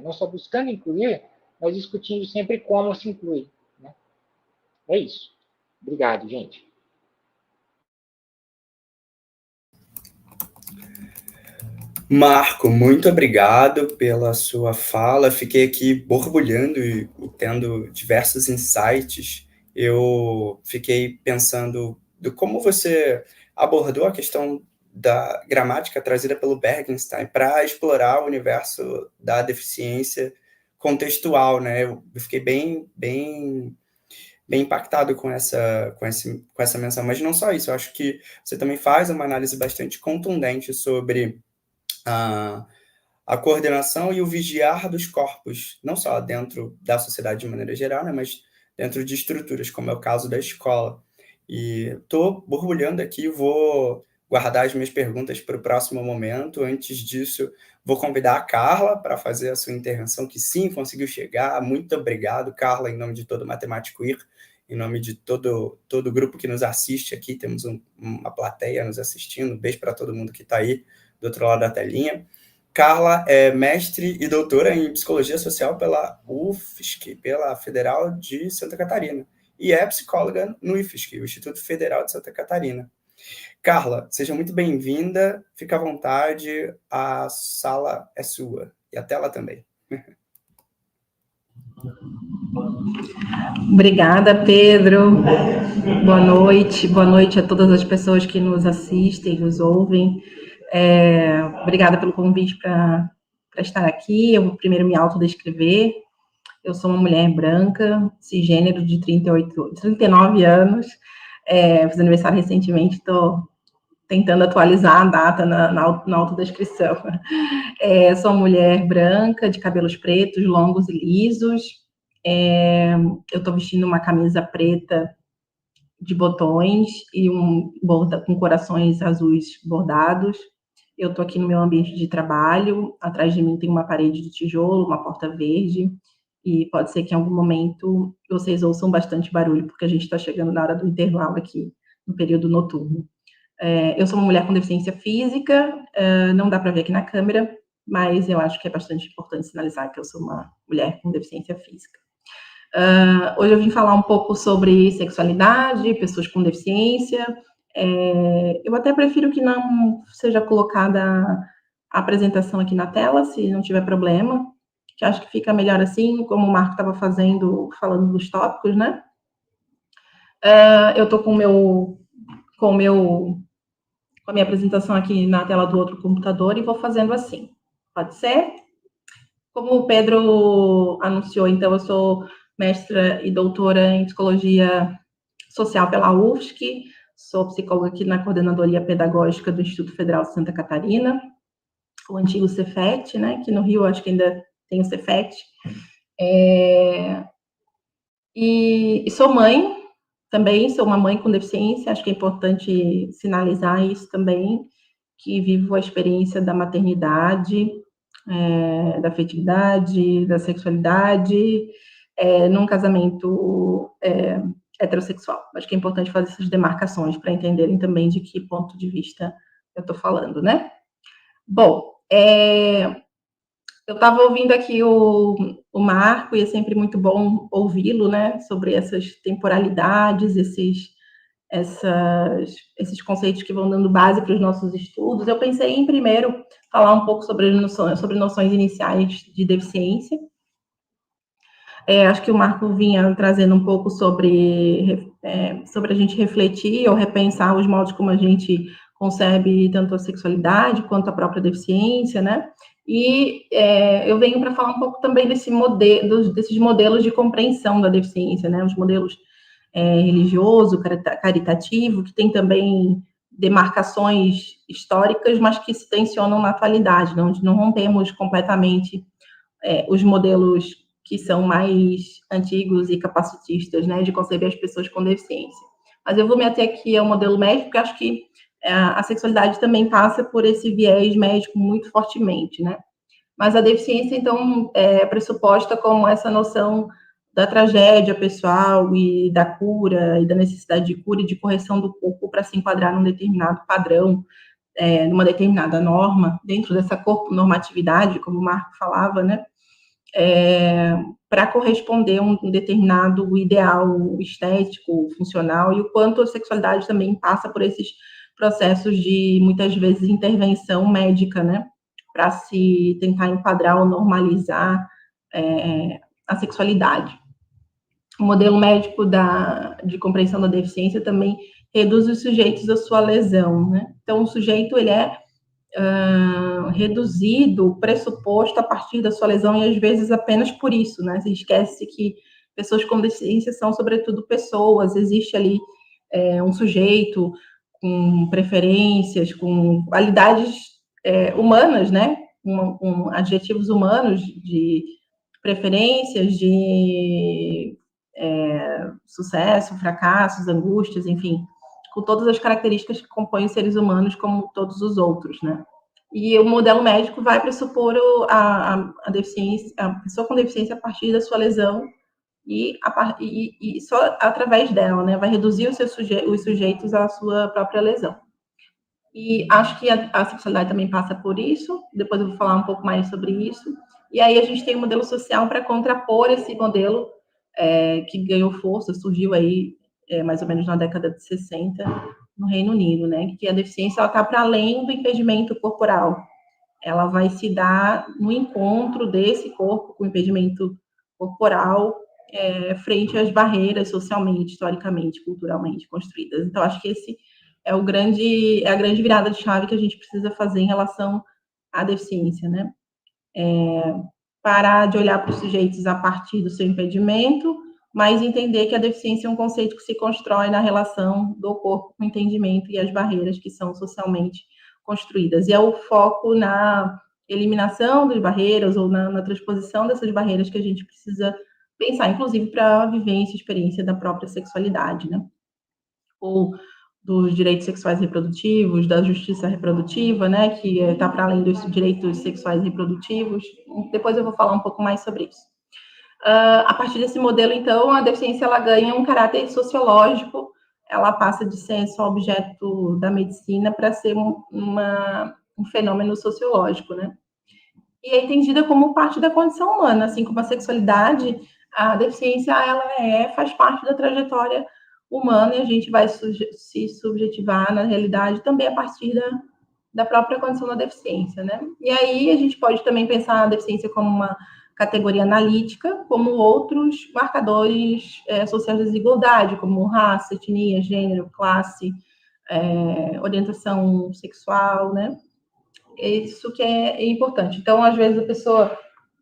não só buscando incluir, mas discutindo sempre como se inclui, né? É isso. Obrigado, gente. Marco, muito obrigado pela sua fala. Fiquei aqui borbulhando e tendo diversos insights. Eu fiquei pensando de como você abordou a questão da gramática trazida pelo Bergenstein para explorar o universo da deficiência contextual, né? Eu fiquei bem impactado com essa menção. Mas não só isso, eu acho que você também faz uma análise bastante contundente sobre a coordenação e o vigiar dos corpos, não só dentro da sociedade de maneira geral, né, mas dentro de estruturas, como é o caso da escola. E estou borbulhando aqui, vou guardar as minhas perguntas para o próximo momento. Antes disso, vou convidar a Carla para fazer a sua intervenção, que sim, conseguiu chegar. Muito obrigado, Carla, em nome de todo o Matemático IR, em nome de todo o grupo que nos assiste aqui. Temos uma plateia nos assistindo. Um beijo para todo mundo que está aí do outro lado da telinha. Carla é mestre e doutora em Psicologia Social pela UFSC, pela Federal de Santa Catarina, e é psicóloga no IFSC, o Instituto Federal de Santa Catarina. Carla, seja muito bem-vinda, fica à vontade, a sala é sua, e a tela também. Obrigada, Pedro. Boa noite a todas as pessoas que nos assistem, nos ouvem. Obrigada pelo convite para estar aqui. Eu vou primeiro me autodescrever. Eu sou uma mulher branca, cisgênero de 39 anos, Fiz aniversário recentemente, estou tentando atualizar a data na autodescrição. Sou uma mulher branca, de cabelos pretos, longos e lisos. Eu estou vestindo uma camisa preta de botões e com corações azuis bordados. Eu estou aqui no meu ambiente de trabalho. Atrás de mim tem uma parede de tijolo, uma porta verde. E pode ser que em algum momento vocês ouçam bastante barulho, porque a gente está chegando na hora do intervalo aqui, no período noturno. Eu sou uma mulher com deficiência física, não dá para ver aqui na câmera, mas eu acho que é bastante importante sinalizar que eu sou uma mulher com deficiência física. Hoje eu vim falar um pouco sobre sexualidade, pessoas com deficiência. Eu até prefiro que não seja colocada a apresentação aqui na tela, se não tiver problema, que acho que fica melhor assim, como o Marco estava falando dos tópicos, né? Eu estou com a minha apresentação aqui na tela do outro computador e vou fazendo assim. Pode ser? Como o Pedro anunciou, então, eu sou mestra e doutora em Psicologia Social pela UFSC, sou psicóloga aqui na Coordenadoria Pedagógica do Instituto Federal de Santa Catarina, o antigo Cefet, né? Que no Rio acho que ainda tem o Cefet. E sou mãe, também sou uma mãe com deficiência, acho que é importante sinalizar isso também, que vivo a experiência da maternidade, da afetividade, da sexualidade, num casamento heterossexual. Acho que é importante fazer essas demarcações para entenderem também de que ponto de vista eu estou falando, né? Bom, eu estava ouvindo aqui o Marco, e é sempre muito bom ouvi-lo, né, sobre essas temporalidades, esses conceitos que vão dando base para os nossos estudos. Eu pensei em, primeiro, falar um pouco sobre noções iniciais de deficiência. Acho que o Marco vinha trazendo um pouco sobre a gente refletir ou repensar os modos como a gente concebe tanto a sexualidade quanto a própria deficiência, né? E eu venho para falar um pouco também desses modelos de compreensão da deficiência, né? Os modelos religioso, caritativo, que tem também demarcações históricas, mas que se tensionam na atualidade, onde não rompemos completamente os modelos que são mais antigos e capacitistas, né, de conceber as pessoas com deficiência. Mas eu vou me ater aqui ao modelo médico, porque acho que a sexualidade também passa por esse viés médico muito fortemente, né? Mas a deficiência, então, é pressuposta como essa noção da tragédia pessoal e da cura, e da necessidade de cura e de correção do corpo para se enquadrar num determinado padrão, numa determinada norma, dentro dessa corpo-normatividade, como o Marco falava, né? Para corresponder a um determinado ideal estético, funcional, e o quanto a sexualidade também passa por esses processos de, muitas vezes, intervenção médica, né? Para se tentar enquadrar ou normalizar a sexualidade. O modelo médico de compreensão da deficiência também reduz os sujeitos à sua lesão, né? Então, o sujeito, ele é reduzido, pressuposto a partir da sua lesão, e às vezes apenas por isso, né? Se esquece que pessoas com deficiência são, sobretudo, pessoas, existe ali um sujeito com preferências, com qualidades humanas, né? Com adjetivos humanos de preferências, de sucesso, fracassos, angústias, enfim, com todas as características que compõem os seres humanos como todos os outros, né? E o modelo médico vai pressupor a deficiência, a pessoa com deficiência a partir da sua lesão e só através dela, né? Vai reduzir os sujeitos à sua própria lesão. E acho que a sexualidade também passa por isso, depois eu vou falar um pouco mais sobre isso. E aí a gente tem um modelo social para contrapor esse modelo que ganhou força, surgiu aí mais ou menos na década de 60 no Reino Unido, né? Que a deficiência está para além do impedimento corporal. Ela vai se dar no encontro desse corpo com impedimento corporal frente às barreiras socialmente, historicamente, culturalmente construídas. Então, acho que esse é a grande virada de chave que a gente precisa fazer em relação à deficiência, né? Parar de olhar para os sujeitos a partir do seu impedimento, mas entender que a deficiência é um conceito que se constrói na relação do corpo com o entendimento e as barreiras que são socialmente construídas. E é o foco na eliminação das barreiras ou na transposição dessas barreiras que a gente precisa pensar, inclusive para a vivência e experiência da própria sexualidade, né? Ou dos direitos sexuais e reprodutivos, da justiça reprodutiva, né, que está para além dos direitos sexuais e reprodutivos. Depois eu vou falar um pouco mais sobre isso. A partir desse modelo, então, a deficiência ela ganha um caráter sociológico, ela passa de ser só objeto da medicina para ser um fenômeno sociológico, né? E é entendida como parte da condição humana, assim como a sexualidade, a deficiência ela faz parte da trajetória humana e a gente vai se subjetivar na realidade também a partir da própria condição da deficiência, né? E aí a gente pode também pensar a deficiência como uma categoria analítica, como outros marcadores sociais de desigualdade, como raça, etnia, gênero, classe, orientação sexual, né? Isso que é importante. Então, às vezes a pessoa,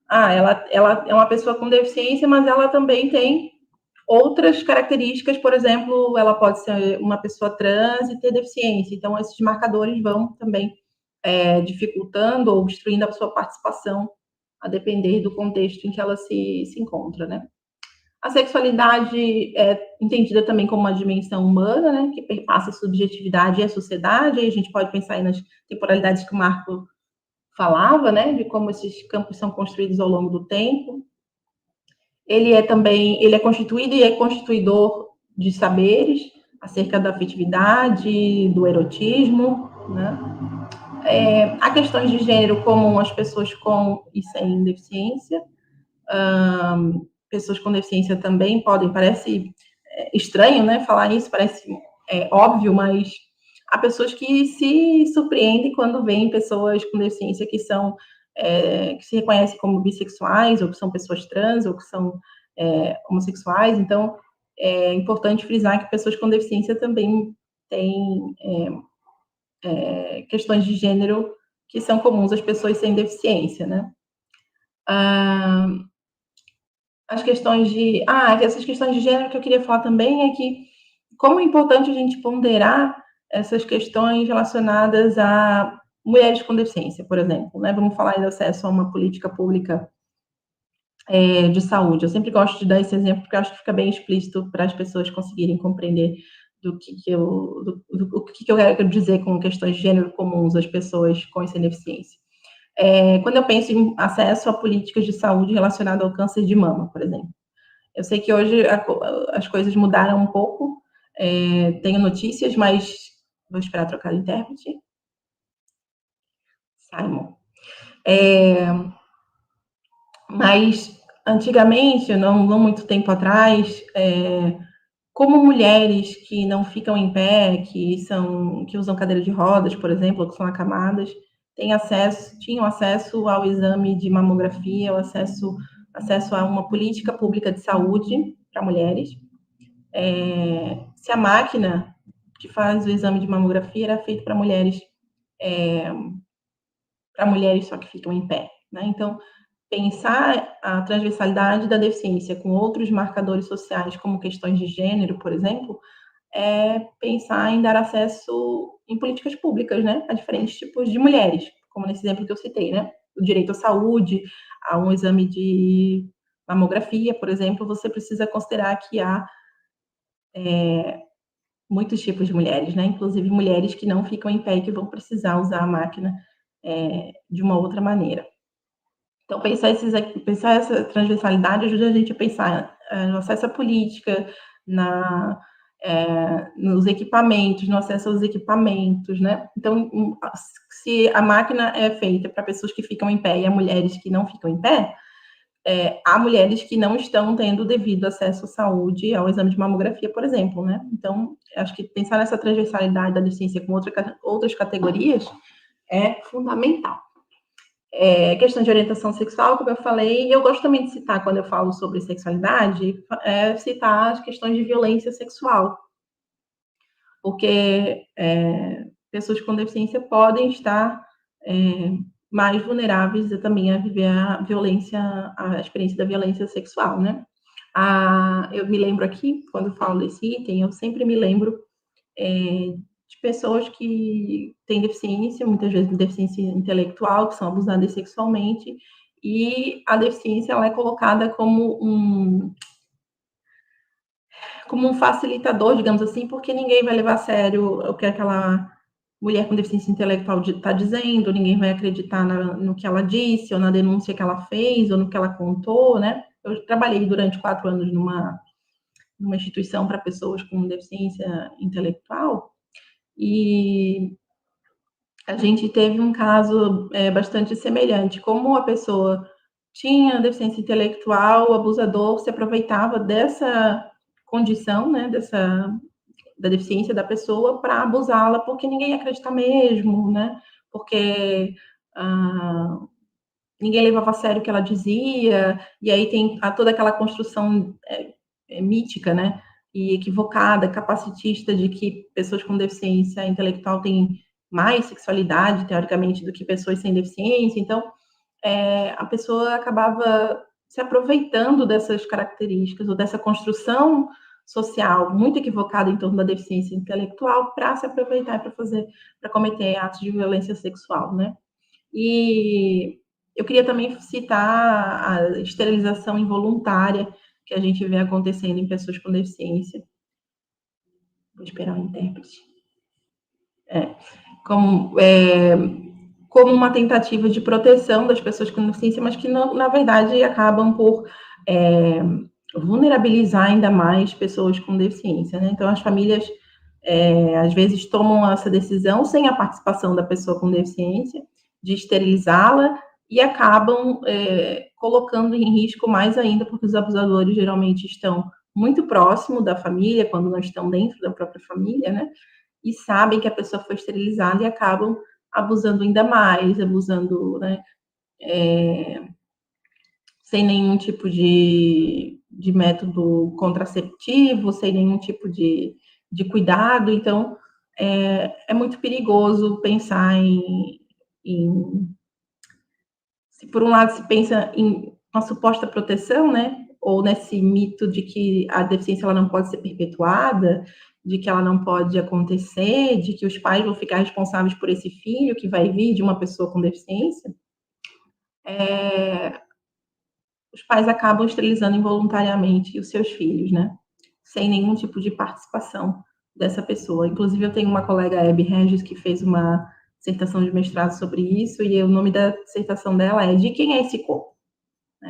ela é uma pessoa com deficiência, mas ela também tem outras características, por exemplo, ela pode ser uma pessoa trans e ter deficiência. Então, esses marcadores vão também dificultando ou obstruindo a sua participação, a depender do contexto em que ela se encontra, né? A sexualidade é entendida também como uma dimensão humana, né, que perpassa a subjetividade e a sociedade. Aí a gente pode pensar aí nas temporalidades que o Marco falava, né, de como esses campos são construídos ao longo do tempo. Ele é constituído e é constituidor de saberes acerca da afetividade, do erotismo, né? Há questões de gênero como as pessoas com e sem deficiência. Pessoas com deficiência também parece estranho, né, falar isso, parece óbvio, mas há pessoas que se surpreendem quando veem pessoas com deficiência que se reconhecem como bissexuais, ou que são pessoas trans, ou que são homossexuais. Então, é importante frisar que pessoas com deficiência também têm questões de gênero que são comuns às pessoas sem deficiência, né? Essas questões de gênero que eu queria falar também é que como é importante a gente ponderar essas questões relacionadas a mulheres com deficiência, por exemplo, né? Vamos falar de acesso a uma política pública de saúde. Eu sempre gosto de dar esse exemplo porque eu acho que fica bem explícito para as pessoas conseguirem compreender o que eu quero dizer com questões de gênero comuns às pessoas com essa deficiência. Quando eu penso em acesso a políticas de saúde relacionadas ao câncer de mama, por exemplo. Eu sei que hoje as coisas mudaram um pouco, tenho notícias, mas vou esperar trocar o intérprete. Simon. Mas antigamente, não muito tempo atrás, como mulheres que não ficam em pé, que usam cadeira de rodas, por exemplo, ou que são acamadas, tinham acesso ao exame de mamografia, acesso a uma política pública de saúde para mulheres. Se a máquina que faz o exame de mamografia era feita para mulheres só que ficam em pé, né? Então, pensar a transversalidade da deficiência com outros marcadores sociais, como questões de gênero, por exemplo, é pensar em dar acesso em políticas públicas, né, a diferentes tipos de mulheres, como nesse exemplo que eu citei, né, o direito à saúde, a um exame de mamografia, por exemplo, você precisa considerar que há muitos tipos de mulheres, né, inclusive mulheres que não ficam em pé e que vão precisar usar a máquina de uma outra maneira. Então, pensar essa transversalidade ajuda a gente a pensar no acesso à política, nos equipamentos, no acesso aos equipamentos, né? Então, se a máquina é feita para pessoas que ficam em pé e há mulheres que não ficam em pé, há mulheres que não estão tendo devido acesso à saúde, ao exame de mamografia, por exemplo, né? Então, acho que pensar nessa transversalidade da deficiência com outras categorias é fundamental. Questão de orientação sexual, como eu falei, e eu gosto também de citar, quando eu falo sobre sexualidade, citar as questões de violência sexual, porque pessoas com deficiência podem estar mais vulneráveis também a viver a experiência da violência sexual, né? Eu me lembro aqui, quando eu falo desse item, eu sempre me lembro de pessoas que têm deficiência, muitas vezes deficiência intelectual, que são abusadas sexualmente, e a deficiência ela é colocada como um facilitador, digamos assim, porque ninguém vai levar a sério o que aquela mulher com deficiência intelectual está dizendo, ninguém vai acreditar no que ela disse, ou na denúncia que ela fez, ou no que ela contou, né? Eu trabalhei durante 4 anos numa instituição para pessoas com deficiência intelectual, e a gente teve um caso bastante semelhante. Como a pessoa tinha deficiência intelectual, o abusador se aproveitava dessa condição, né, da deficiência da pessoa para abusá-la, porque ninguém ia acreditar mesmo, né? Porque ninguém levava a sério o que ela dizia, e aí tem toda aquela construção mítica, né? E equivocada, capacitista, de que pessoas com deficiência intelectual têm mais sexualidade, teoricamente, do que pessoas sem deficiência. Então, a pessoa acabava se aproveitando dessas características, ou dessa construção social muito equivocada em torno da deficiência intelectual, para se aproveitar para cometer atos de violência sexual, né? E eu queria também citar a esterilização involuntária que a gente vê acontecendo em pessoas com deficiência. Vou esperar o intérprete. Como uma tentativa de proteção das pessoas com deficiência, mas que, na verdade, acabam por vulnerabilizar ainda mais pessoas com deficiência, né? Então, as famílias, às vezes, tomam essa decisão sem a participação da pessoa com deficiência, de esterilizá-la, e acabam colocando em risco mais ainda, porque os abusadores geralmente estão muito próximo da família, quando não estão dentro da própria família, né? E sabem que a pessoa foi esterilizada e acabam abusando ainda mais, abusando, né, sem nenhum tipo de método contraceptivo, sem nenhum tipo de cuidado. Então, é muito perigoso pensar se por um lado se pensa em uma suposta proteção, né, ou nesse mito de que a deficiência ela não pode ser perpetuada, de que ela não pode acontecer, de que os pais vão ficar responsáveis por esse filho que vai vir de uma pessoa com deficiência, os pais acabam esterilizando involuntariamente os seus filhos, né, sem nenhum tipo de participação dessa pessoa. Inclusive, eu tenho uma colega, Hebe Regis, que fez uma dissertação de mestrado sobre isso, e o nome da dissertação dela é De Quem é esse corpo?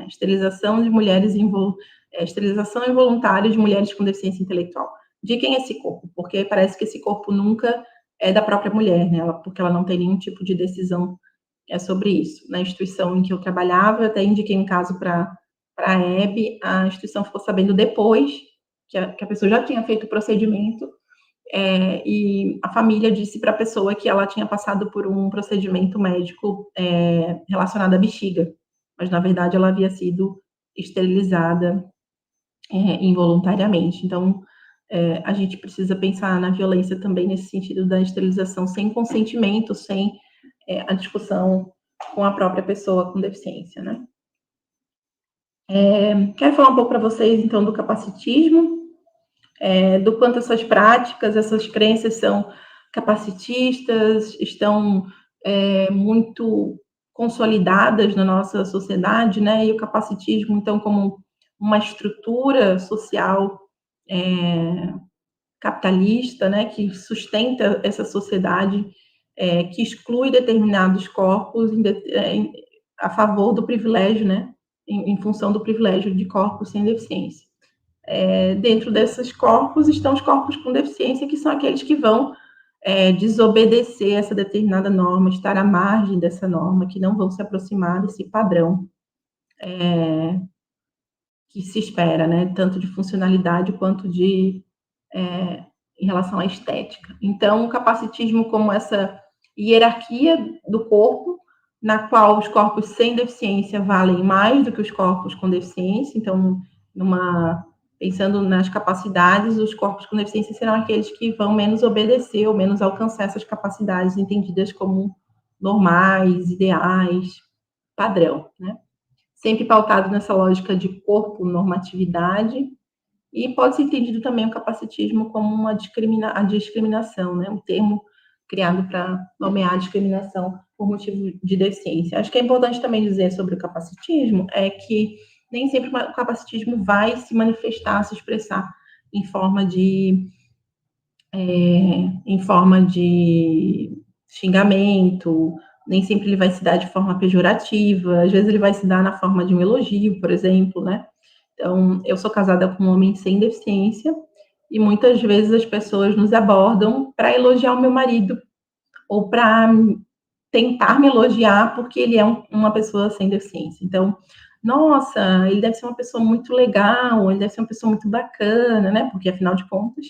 Esterilização de mulheres esterilização involuntária de mulheres com deficiência intelectual. De quem é esse corpo? Porque parece que esse corpo nunca é da própria mulher, né? Porque ela não tem nenhum tipo de decisão sobre isso. Na instituição em que eu trabalhava, eu até indiquei um caso para a Hebe, a instituição ficou sabendo depois que a pessoa já tinha feito o procedimento, e a família disse para a pessoa que ela tinha passado por um procedimento médico relacionado à bexiga, mas na verdade ela havia sido esterilizada involuntariamente. Então, a gente precisa pensar na violência também nesse sentido da esterilização sem consentimento, sem a discussão com a própria pessoa com deficiência, né? Quero falar um pouco para vocês, então, do capacitismo, do quanto essas práticas, essas crenças são capacitistas, estão muito consolidadas na nossa sociedade, né? E o capacitismo, então, como uma estrutura social capitalista, né? Que sustenta essa sociedade, que exclui determinados corpos a favor do privilégio, né? Em função do privilégio de corpos sem deficiência. Dentro desses corpos estão os corpos com deficiência, que são aqueles que vão desobedecer essa determinada norma, estar à margem dessa norma, que não vão se aproximar desse padrão que se espera, né, tanto de funcionalidade quanto em relação à estética. Então, o capacitismo como essa hierarquia do corpo, na qual os corpos sem deficiência valem mais do que os corpos com deficiência. Então, pensando nas capacidades, os corpos com deficiência serão aqueles que vão menos obedecer ou menos alcançar essas capacidades entendidas como normais, ideais, padrão, né? sempre pautado nessa lógica de corpo, normatividade, e pode ser entendido também o capacitismo como a discriminação, né? Um termo criado para nomear a discriminação por motivo de deficiência. Acho que é importante também dizer sobre o capacitismo é que nem sempre o capacitismo vai se manifestar, se expressar em forma de xingamento, nem sempre ele vai se dar de forma pejorativa, às vezes ele vai se dar na forma de um elogio, por exemplo, né? Então, eu sou casada com um homem sem deficiência e muitas vezes as pessoas nos abordam para elogiar o meu marido ou para tentar me elogiar porque ele é uma pessoa sem deficiência. Então, nossa, ele deve ser uma pessoa muito legal, ele deve ser uma pessoa muito bacana, né? Porque, afinal de contas,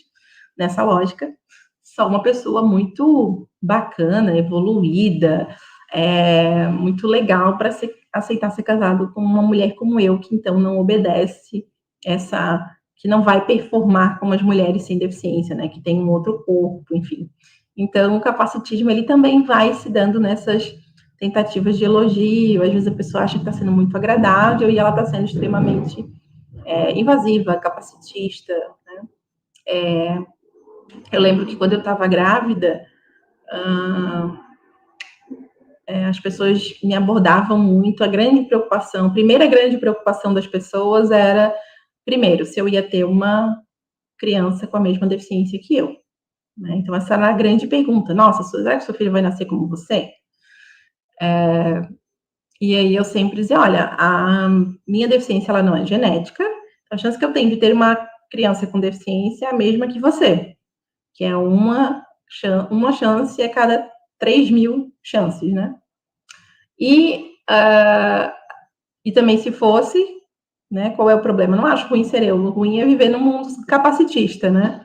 nessa lógica, sou uma pessoa muito bacana, evoluída, muito legal para aceitar ser casado com uma mulher como eu, que então não obedece que não vai performar como as mulheres sem deficiência, né? Que tem um outro corpo, enfim. Então, o capacitismo, ele também vai se dando nessas tentativas de elogio, às vezes a pessoa acha que está sendo muito agradável e ela está sendo extremamente invasiva, capacitista, né? Eu lembro que quando eu estava grávida, as pessoas me abordavam muito, a primeira grande preocupação das pessoas era, primeiro, se eu ia ter uma criança com a mesma deficiência que eu. Né? Então, essa era a grande pergunta. Nossa, será que seu filho vai nascer como você? E aí eu sempre dizia, olha, a minha deficiência ela não é genética, a chance que eu tenho de ter uma criança com deficiência é a mesma que você, que é uma chance a cada 3.000 chances, né? E também se fosse, né, qual é o problema? Não acho ruim ser eu, o ruim é viver num mundo capacitista, né?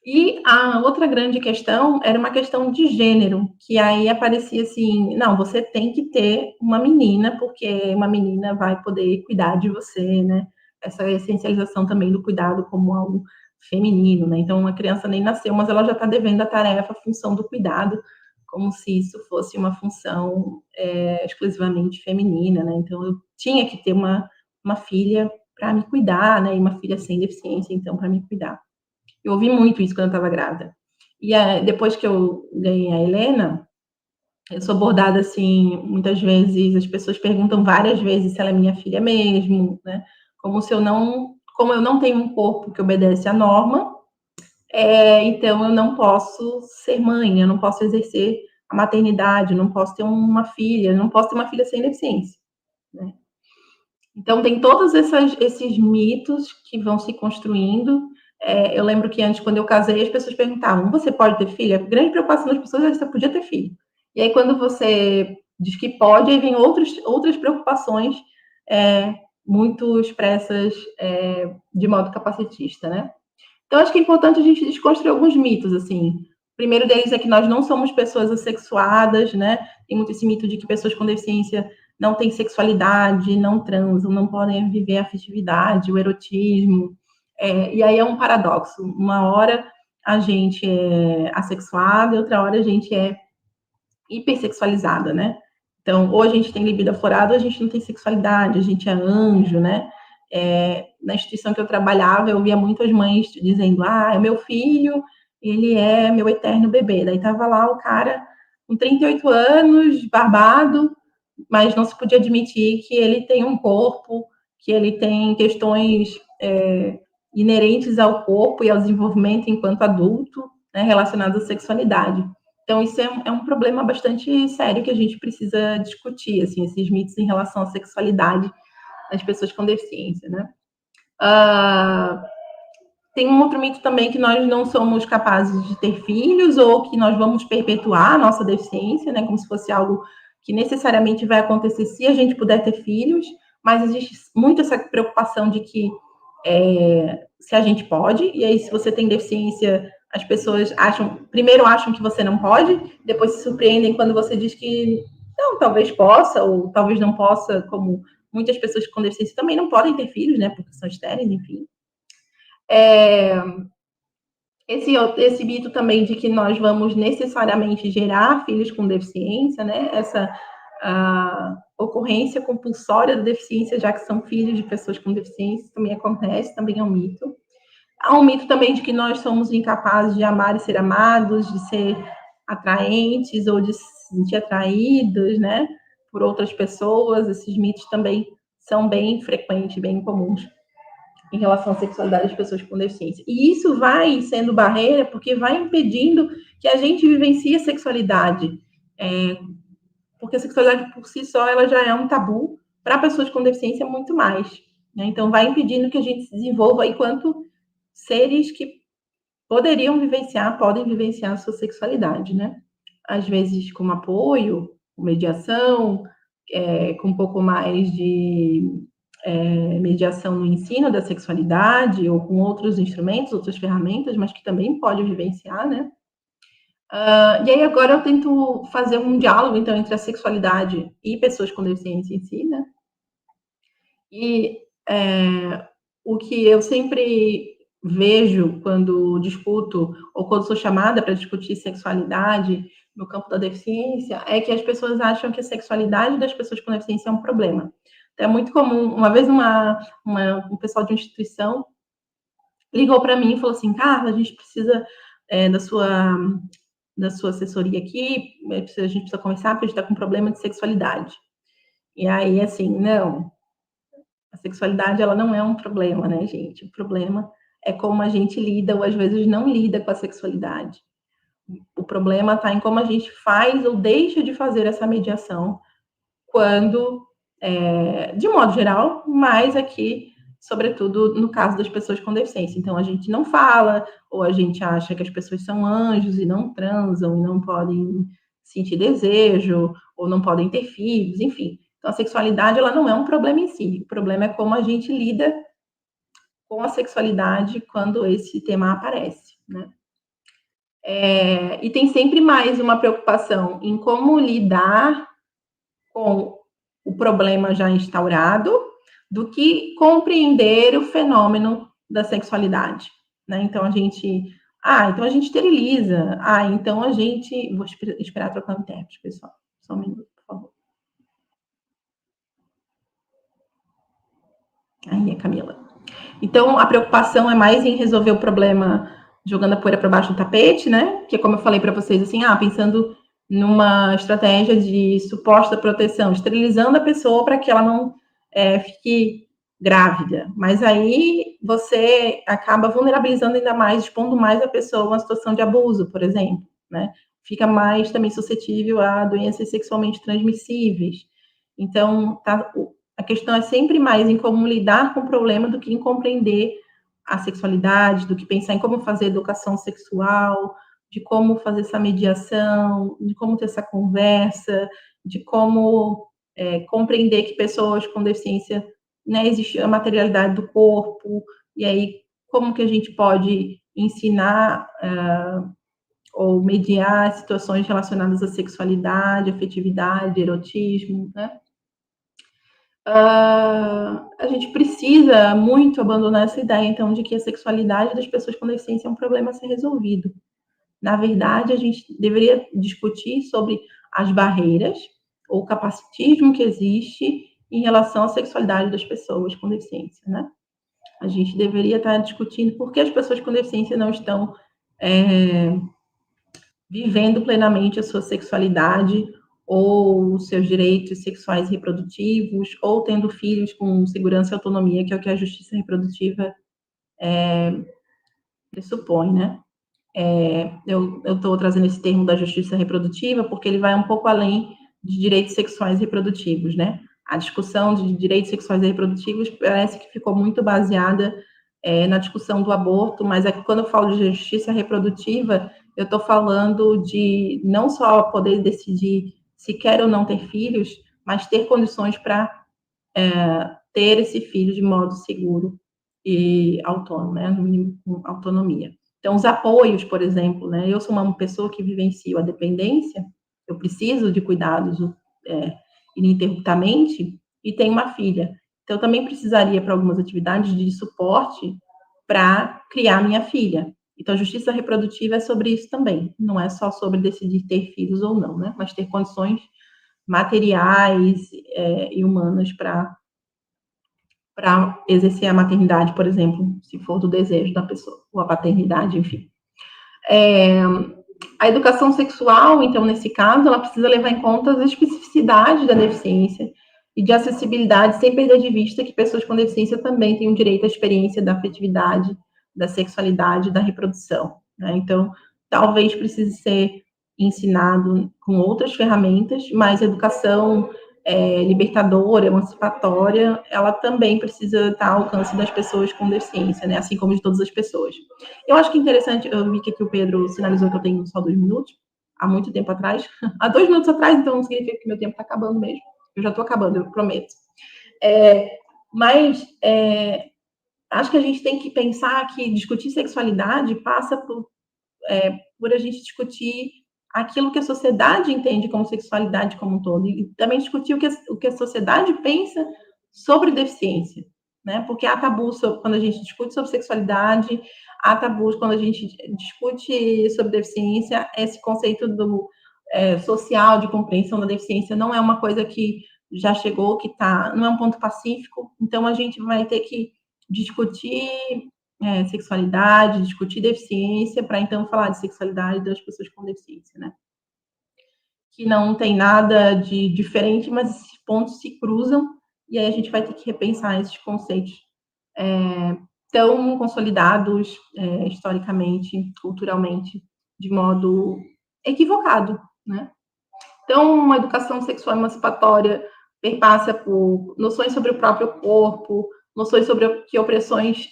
E a outra grande questão era uma questão de gênero, que aí aparecia assim, não, você tem que ter uma menina, porque uma menina vai poder cuidar de você, né? Essa essencialização também do cuidado como algo feminino, né? Então, uma criança nem nasceu, mas ela já está devendo a tarefa, a função do cuidado, como se isso fosse uma função exclusivamente feminina, né? Então, eu tinha que ter uma filha para me cuidar, né? E uma filha sem deficiência, então, para me cuidar. Eu ouvi muito isso quando eu estava grávida. E depois que eu ganhei a Helena, eu sou abordada assim, muitas vezes, as pessoas perguntam várias vezes se ela é minha filha mesmo, né? Como eu não tenho um corpo que obedece à norma, então eu não posso ser mãe, eu não posso exercer a maternidade, eu não posso ter uma filha, eu não posso ter uma filha sem deficiência, né? Então tem todos esses mitos que vão se construindo. Eu lembro que antes, quando eu casei, as pessoas perguntavam, você pode ter filho? A grande preocupação das pessoas é se você podia ter filho. E aí, quando você diz que pode, aí vem outras preocupações muito expressas de modo capacitista, né? Então, acho que é importante a gente desconstruir alguns mitos, assim. O primeiro deles é que nós não somos pessoas assexuadas, né? Tem muito esse mito de que pessoas com deficiência não têm sexualidade, não transam, não podem viver a afetividade, o erotismo. E aí é um paradoxo. Uma hora a gente é assexuada e outra hora a gente é hipersexualizada, né? Então, ou a gente tem libido aflorada ou a gente não tem sexualidade, a gente é anjo, né? Na instituição que eu trabalhava, eu via muitas mães dizendo, é meu filho, ele é meu eterno bebê. Daí tava lá o cara com 38 anos, barbado, mas não se podia admitir que ele tem um corpo, que ele tem questões inerentes ao corpo e ao desenvolvimento enquanto adulto, né, relacionadas à sexualidade. Então, isso é um problema bastante sério que a gente precisa discutir, assim, esses mitos em relação à sexualidade das pessoas com deficiência, né? Tem um outro mito também que nós não somos capazes de ter filhos ou que nós vamos perpetuar a nossa deficiência, né? Como se fosse algo que necessariamente vai acontecer se a gente puder ter filhos, mas existe muito essa preocupação de que se a gente pode, e aí se você tem deficiência, as pessoas primeiro acham que você não pode, depois se surpreendem quando você diz que não, talvez possa, ou talvez não possa, como muitas pessoas com deficiência também não podem ter filhos, né, porque são estéreis, enfim. Esse mito também de que nós vamos necessariamente gerar filhos com deficiência, né, ocorrência compulsória da deficiência, já que são filhos de pessoas com deficiência, também acontece, também é um mito. Há um mito também de que nós somos incapazes de amar e ser amados, de ser atraentes ou de se sentir atraídos, né, por outras pessoas. Esses mitos também são bem frequentes, bem comuns em relação à sexualidade das pessoas com deficiência. E isso vai sendo barreira porque vai impedindo que a gente vivencie a sexualidade. Porque a sexualidade por si só ela já é um tabu para pessoas com deficiência muito mais. Né? Então, vai impedindo que a gente se desenvolva enquanto seres que podem vivenciar a sua sexualidade, né? Às vezes com apoio, com mediação, com um pouco mais de mediação no ensino da sexualidade, ou com outros instrumentos, outras ferramentas, mas que também pode vivenciar, né? E aí agora eu tento fazer um diálogo, então, entre a sexualidade e pessoas com deficiência em si, né? E o que eu sempre vejo quando discuto, ou quando sou chamada para discutir sexualidade no campo da deficiência, é que as pessoas acham que a sexualidade das pessoas com deficiência é um problema. Então, é muito comum, uma vez um pessoal de uma instituição ligou para mim e falou assim, Carla, a gente precisa da sua assessoria aqui, a gente precisa conversar porque a gente está com um problema de sexualidade. E aí, assim, não, a sexualidade, ela não é um problema, né, gente? O problema é como a gente lida ou às vezes não lida com a sexualidade. O problema está em como a gente faz ou deixa de fazer essa mediação quando, de modo geral, mas aqui, sobretudo no caso das pessoas com deficiência. Então, a gente não fala, ou a gente acha que as pessoas são anjos e não transam, e não podem sentir desejo, ou não podem ter filhos, enfim. Então, a sexualidade, ela não é um problema em si. O problema é como a gente lida com a sexualidade quando esse tema aparece, né? E tem sempre mais uma preocupação em como lidar com o problema já instaurado do que compreender o fenômeno da sexualidade, né? Então a gente esteriliza, então a gente... Vou esperar trocar o intérprete, pessoal. Só um minuto, por favor. Aí, Camila. Então, a preocupação é mais em resolver o problema jogando a poeira para baixo do tapete, né? Que, como eu falei para vocês, assim, pensando numa estratégia de suposta proteção, esterilizando a pessoa para que ela não fique grávida. Mas aí você acaba vulnerabilizando ainda mais, expondo mais a pessoa a uma situação de abuso, por exemplo, né? Fica mais também suscetível a doenças sexualmente transmissíveis. Então, a questão é sempre mais em como lidar com o problema do que em compreender a sexualidade, do que pensar em como fazer educação sexual, de como fazer essa mediação, de como ter essa conversa, de como compreender que pessoas com deficiência, né, existe a materialidade do corpo, e aí como que a gente pode ensinar ou mediar situações relacionadas à sexualidade, afetividade, erotismo, né? A gente precisa muito abandonar essa ideia, então, de que a sexualidade das pessoas com deficiência é um problema a ser resolvido. Na verdade, a gente deveria discutir sobre as barreiras ou o capacitismo que existe em relação à sexualidade das pessoas com deficiência, né? A gente deveria estar discutindo por que as pessoas com deficiência não estão vivendo plenamente a sua sexualidade ou os seus direitos sexuais e reprodutivos, ou tendo filhos com segurança e autonomia, que é o que a justiça reprodutiva pressupõe, né? Eu estou trazendo esse termo da justiça reprodutiva porque ele vai um pouco além de direitos sexuais e reprodutivos, né? A discussão de direitos sexuais e reprodutivos parece que ficou muito baseada na discussão do aborto, mas quando eu falo de justiça reprodutiva, eu estou falando de não só poder decidir se quer ou não ter filhos, mas ter condições para ter esse filho de modo seguro e autônomo, né? No mínimo com autonomia. Então, os apoios, por exemplo, né? Eu sou uma pessoa que vivencio a dependência, eu preciso de cuidados ininterruptamente e tenho uma filha. Então, eu também precisaria, para algumas atividades, de suporte para criar minha filha. Então, a justiça reprodutiva é sobre isso também. Não é só sobre decidir ter filhos ou não, né? Mas ter condições materiais e humanas para exercer a maternidade, por exemplo, se for do desejo da pessoa, ou a paternidade, enfim. A educação sexual, então, nesse caso, ela precisa levar em conta as especificidades da deficiência e de acessibilidade, sem perder de vista que pessoas com deficiência também têm o direito à experiência da afetividade, da sexualidade, da reprodução, né? Então, talvez precise ser ensinado com outras ferramentas, mas a educação libertadora, emancipatória, ela também precisa estar ao alcance das pessoas com deficiência, né? Assim como de todas as pessoas. Eu acho que é interessante, eu vi que aqui o Pedro sinalizou que eu tenho só 2 minutos, há muito tempo atrás, há 2 minutos atrás, então não significa que meu tempo está acabando mesmo. Eu já estou acabando, eu prometo. Mas acho que a gente tem que pensar que discutir sexualidade passa por a gente discutir aquilo que a sociedade entende como sexualidade como um todo, e também discutir o que a sociedade pensa sobre deficiência, né? Porque há tabus quando a gente discute sobre sexualidade, há tabus quando a gente discute sobre deficiência, esse conceito do social de compreensão da deficiência não é uma coisa que já chegou, não é um ponto pacífico, então a gente vai ter que discutir sexualidade, discutir deficiência, para então falar de sexualidade das pessoas com deficiência, né? Que não tem nada de diferente, mas esses pontos se cruzam, e aí a gente vai ter que repensar esses conceitos tão consolidados historicamente, culturalmente, de modo equivocado, né? Então, uma educação sexual emancipatória perpassa por noções sobre o próprio corpo, noções sobre que opressões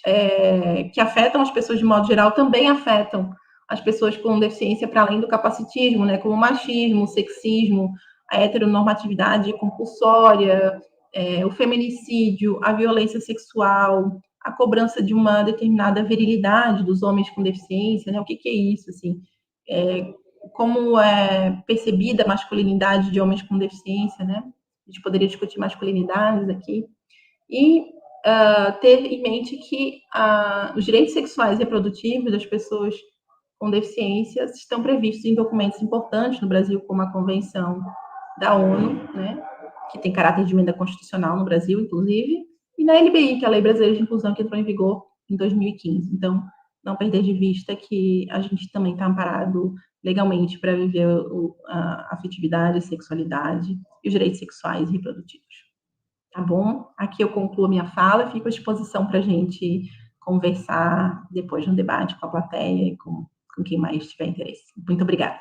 que afetam as pessoas de modo geral também afetam as pessoas com deficiência, para além do capacitismo, né, como o machismo, o sexismo, a heteronormatividade compulsória, o feminicídio, a violência sexual, a cobrança de uma determinada virilidade dos homens com deficiência, né? O que é isso, assim? Como é percebida a masculinidade de homens com deficiência, né? A gente poderia discutir masculinidades aqui. E ter em mente que os direitos sexuais e reprodutivos das pessoas com deficiências estão previstos em documentos importantes no Brasil, como a Convenção da ONU, né? Que tem caráter de emenda constitucional no Brasil, inclusive, e na LBI, que é a Lei Brasileira de Inclusão, que entrou em vigor em 2015. Então, não perder de vista que a gente também está amparado legalmente para viver a afetividade, a sexualidade e os direitos sexuais e reprodutivos. Tá bom? Aqui eu concluo a minha fala, fico à disposição para a gente conversar depois no debate com a plateia e com quem mais tiver interesse. Muito obrigada.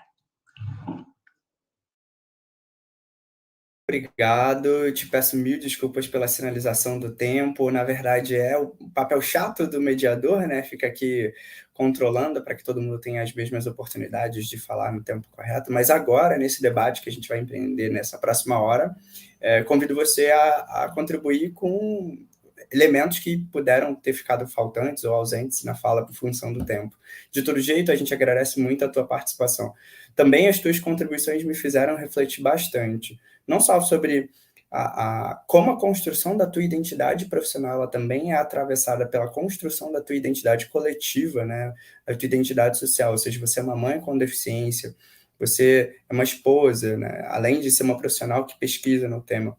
Obrigado, eu te peço 1000 desculpas pela sinalização do tempo, na verdade é o papel chato do mediador, né, fica aqui controlando para que todo mundo tenha as mesmas oportunidades de falar no tempo correto, mas agora, nesse debate que a gente vai empreender nessa próxima hora, convido você a contribuir com elementos que puderam ter ficado faltantes ou ausentes na fala por função do tempo. De todo jeito, a gente agradece muito a tua participação. Também as tuas contribuições me fizeram refletir bastante, não só sobre como a construção da tua identidade profissional ela também é atravessada pela construção da tua identidade coletiva, né? A tua identidade social, ou seja, você é uma mãe com deficiência, você é uma esposa, né? Além de ser uma profissional que pesquisa no tema,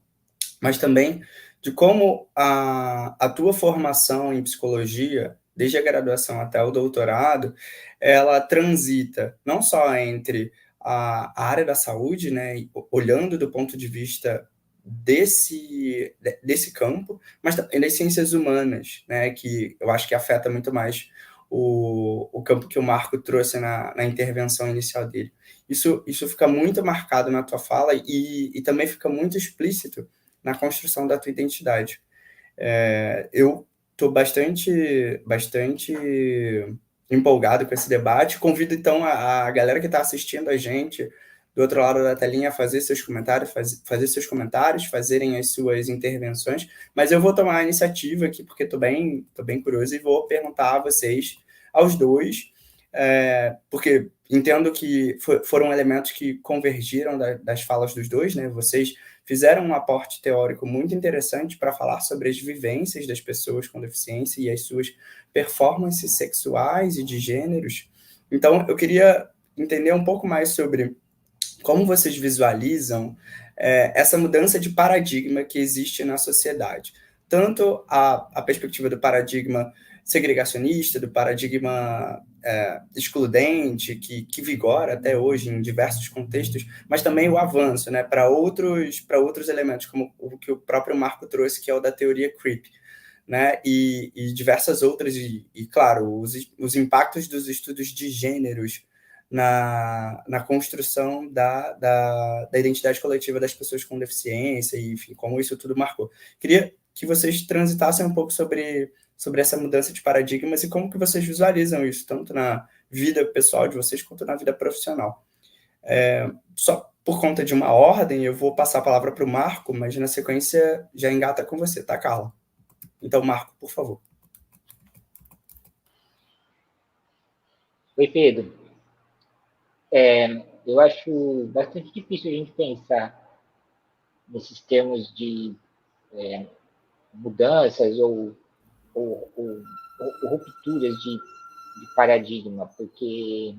mas também de como a tua formação em psicologia, desde a graduação até o doutorado, ela transita não só entre a área da saúde, né, olhando do ponto de vista desse campo, mas também das ciências humanas, né, que eu acho que afeta muito mais o campo que o Marco trouxe na intervenção inicial dele. Isso fica muito marcado na tua fala e também fica muito explícito na construção da tua identidade. Eu estou bastante empolgado com esse debate. Convido, então, a galera que está assistindo a gente do outro lado da telinha a fazer seus comentários, fazerem as suas intervenções, mas eu vou tomar a iniciativa aqui, porque estou bem curioso, e vou perguntar a vocês, aos dois, porque entendo que foram elementos que convergiram das falas dos dois, né? Vocês fizeram um aporte teórico muito interessante para falar sobre as vivências das pessoas com deficiência e as suas performances sexuais e de gêneros. Então, eu queria entender um pouco mais sobre como vocês visualizam essa mudança de paradigma que existe na sociedade. Tanto a perspectiva do paradigma segregacionista, do paradigma excludente, que vigora até hoje em diversos contextos, mas também o avanço, né, para outros elementos, como o que o próprio Marco trouxe, que é o da teoria CREEP, né, e diversas outras, claro, os impactos dos estudos de gêneros na construção da identidade coletiva das pessoas com deficiência, e, enfim, como isso tudo marcou. Queria que vocês transitassem um pouco sobre essa mudança de paradigmas e como que vocês visualizam isso, tanto na vida pessoal de vocês quanto na vida profissional. Só por conta de uma ordem, eu vou passar a palavra para o Marco, mas na sequência já engata com você, tá, Carla? Então, Marco, por favor. Oi, Pedro. Eu acho bastante difícil a gente pensar nesses termos de mudanças ou rupturas de paradigma, porque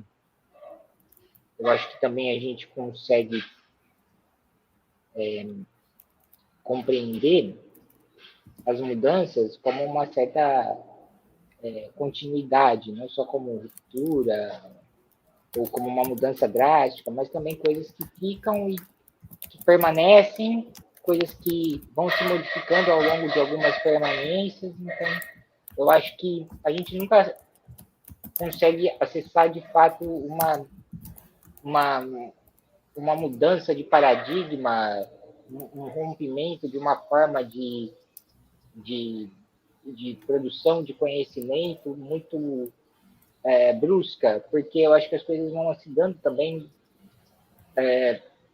eu acho que também a gente consegue compreender as mudanças como uma certa continuidade, não só como ruptura ou como uma mudança drástica, mas também coisas que ficam e que permanecem, coisas que vão se modificando ao longo de algumas permanências. Então, eu acho que a gente nunca consegue acessar de fato uma mudança de paradigma, um rompimento de uma forma de produção de conhecimento muito brusca, porque eu acho que as coisas vão se dando também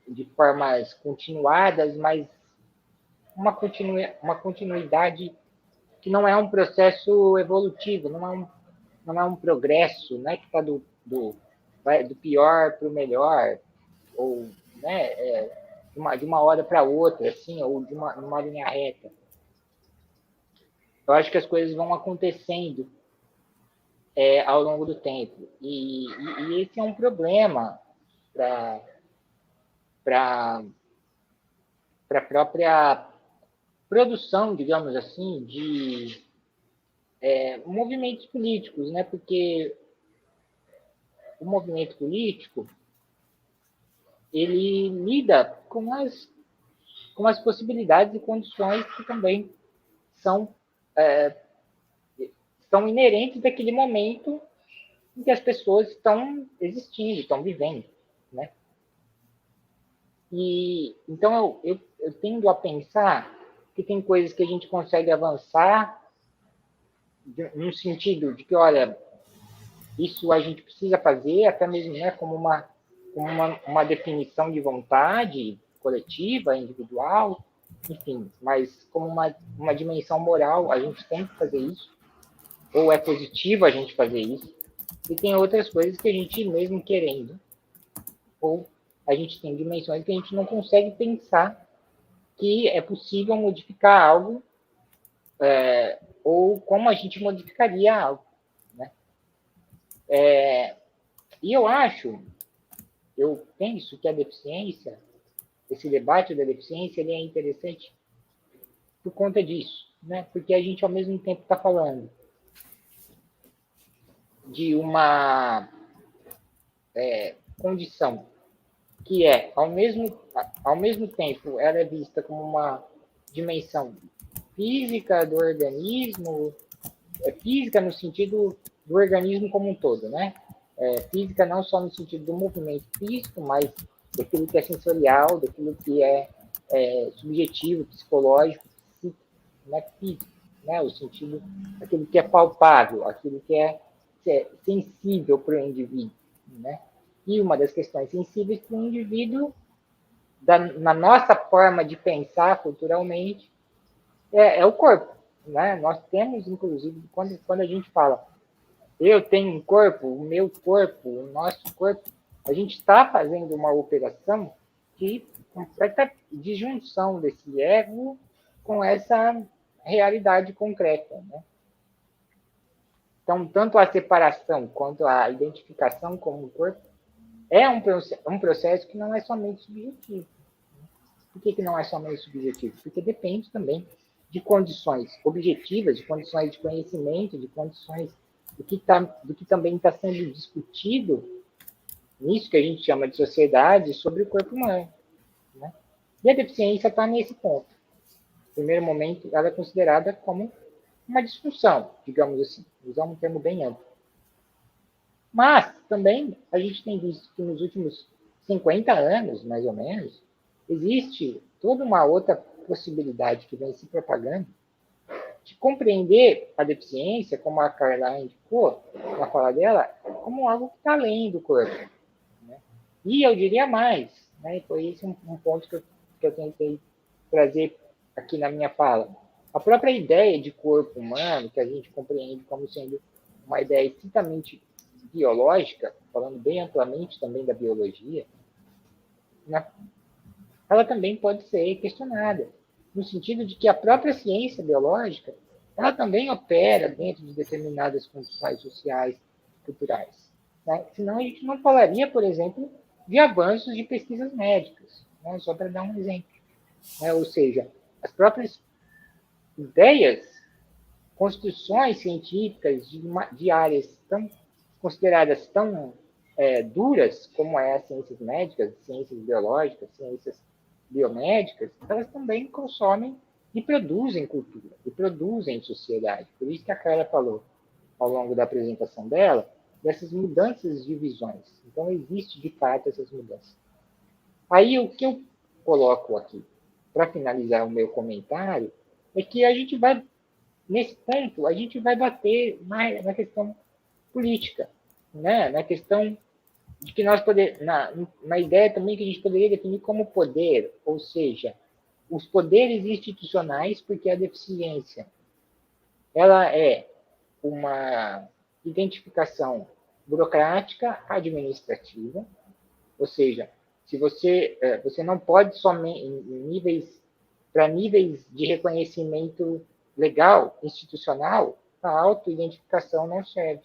de formas continuadas, mas uma continuidade que não é um processo evolutivo, não é um progresso, né, que está do pior para o melhor, ou né, de uma hora para outra, assim, ou de uma linha reta. Eu acho que as coisas vão acontecendo ao longo do tempo. E esse é um problema para a própria produção, digamos assim, de movimentos políticos, né? Porque o movimento político ele lida com as possibilidades e condições que também são inerentes daquele momento em que as pessoas estão existindo, estão vivendo, né? E então eu tendo a pensar que tem coisas que a gente consegue avançar no sentido de que, olha, isso a gente precisa fazer, até mesmo, né, como uma definição de vontade coletiva, individual, enfim, mas como uma dimensão moral, a gente tem que fazer isso, ou é positivo a gente fazer isso, e tem outras coisas que a gente, mesmo querendo, ou a gente tem dimensões que a gente não consegue pensar que é possível modificar algo, ou como a gente modificaria algo, né? E eu penso que a deficiência, esse debate da deficiência, ele é interessante por conta disso, né? Porque a gente, ao mesmo tempo, está falando de uma condição que ao mesmo tempo, ela é vista como uma dimensão física do organismo, física no sentido do organismo como um todo, né? Física não só no sentido do movimento físico, mas daquilo que é sensorial, daquilo que é subjetivo, psicológico, não é físico, né? O sentido daquilo que é palpável, aquilo que é sensível para o indivíduo, né? E uma das questões sensíveis para o indivíduo, na nossa forma de pensar culturalmente, é o corpo, né? Nós temos, inclusive, quando a gente fala eu tenho um corpo, o meu corpo, o nosso corpo, a gente está fazendo uma operação de completa disjunção desse ego com essa realidade concreta, né? Então, tanto a separação quanto a identificação como o corpo é um processo que não é somente subjetivo. Por que não é só meio subjetivo? Porque depende também de condições objetivas, de condições de conhecimento, de condições do que também está sendo discutido nisso que a gente chama de sociedade sobre o corpo humano. Né? E a deficiência está nesse ponto. No primeiro momento, ela é considerada como uma disfunção, digamos assim, usar um termo bem amplo. Mas, também, a gente tem visto que nos últimos 50 anos, mais ou menos, existe toda uma outra possibilidade que vem se propagando de compreender a deficiência, como a Carla indicou na fala dela, como algo que está além do corpo. Né? E eu diria mais, né? Foi esse um ponto que eu tentei trazer aqui na minha fala. A própria ideia de corpo humano, que a gente compreende como sendo uma ideia estritamente biológica, falando bem amplamente também da biologia, ela também pode ser questionada, no sentido de que a própria ciência biológica, ela também opera dentro de determinadas condições sociais, culturais. Né? Senão a gente não falaria, por exemplo, de avanços de pesquisas médicas, né? Só para dar um exemplo. Né? Ou seja, as próprias ideias, construções científicas de áreas tão consideradas tão duras como as ciências médicas, ciências biológicas, ciências biomédicas, elas também consomem e produzem cultura, e produzem sociedade. Por isso que a Carla falou, ao longo da apresentação dela, dessas mudanças de visões. Então, existe, de fato, essas mudanças. Aí, o que eu coloco aqui, para finalizar o meu comentário, é que a gente vai, nesse ponto, a gente vai bater na questão política, né? Na questão de que nós podemos, na ideia também que a gente poderia definir como poder, ou seja, os poderes institucionais, porque a deficiência ela é uma identificação burocrática administrativa, ou seja, se você não pode somente para níveis de reconhecimento legal, institucional, a autoidentificação não serve.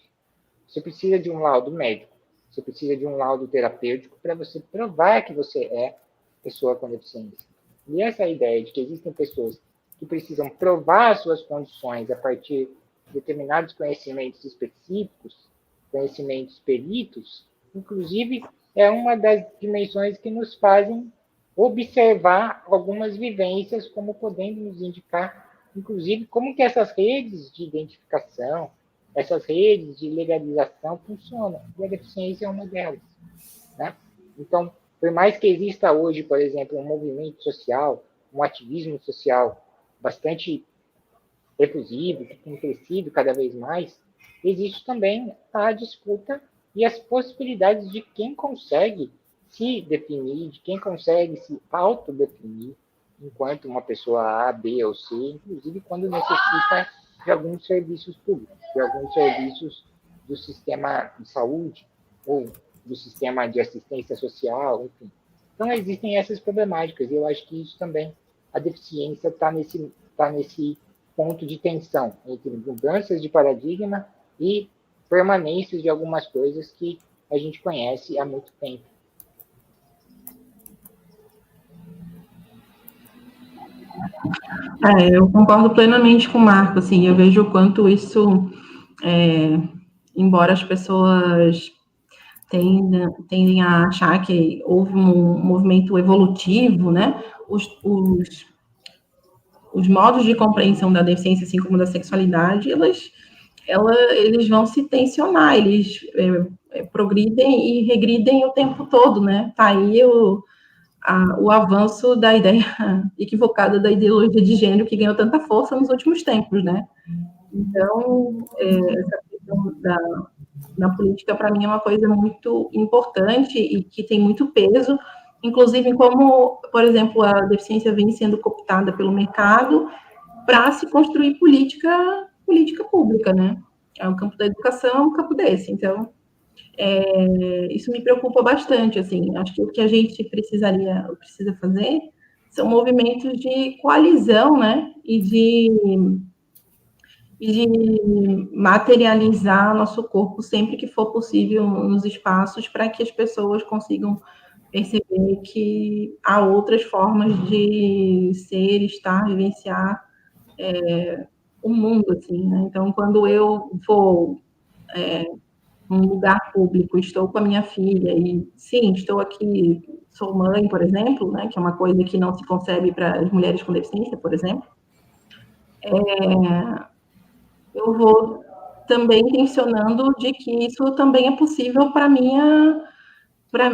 Você precisa de um laudo médico, você precisa de um laudo terapêutico para você provar que você é pessoa com deficiência. E essa ideia de que existem pessoas que precisam provar suas condições a partir de determinados conhecimentos específicos, conhecimentos peritos, inclusive é uma das dimensões que nos fazem observar algumas vivências como podendo nos indicar, inclusive, como que essas redes de identificação, essas redes de legalização funcionam. E a deficiência é uma delas. Né? Então, por mais que exista hoje, por exemplo, um movimento social, um ativismo social bastante efusivo, que tem crescido cada vez mais, existe também a disputa e as possibilidades de quem consegue se definir, de quem consegue se autodefinir enquanto uma pessoa A, B ou C, inclusive quando necessita de alguns serviços públicos, de alguns serviços do sistema de saúde ou do sistema de assistência social, enfim. Então, existem essas problemáticas, e eu acho que isso também, a deficiência está nesse ponto de tensão entre mudanças de paradigma e permanências de algumas coisas que a gente conhece há muito tempo. Eu concordo plenamente com o Marco, assim, eu vejo o quanto isso, embora as pessoas tendem a achar que houve um movimento evolutivo, né, os modos de compreensão da deficiência, assim como da sexualidade, eles vão se tensionar, eles progridem e regridem o tempo todo, né, tá aí o avanço da ideia equivocada da ideologia de gênero que ganhou tanta força nos últimos tempos, né? Então, essa questão da política, para mim, é uma coisa muito importante e que tem muito peso, inclusive como, por exemplo, a deficiência vem sendo cooptada pelo mercado para se construir política pública, né? O campo da educação é um campo desse, então isso me preocupa bastante, assim, acho que o que a gente precisa fazer são movimentos de coalizão, né, e de materializar nosso corpo sempre que for possível nos espaços para que as pessoas consigam perceber que há outras formas de ser, estar, vivenciar o mundo, assim, né? Então, quando eu vou num lugar público, estou com a minha filha e, sim, estou aqui, sou mãe, por exemplo, né, que é uma coisa que não se concebe para as mulheres com deficiência, por exemplo, eu vou também tensionando de que isso também é possível para minha, para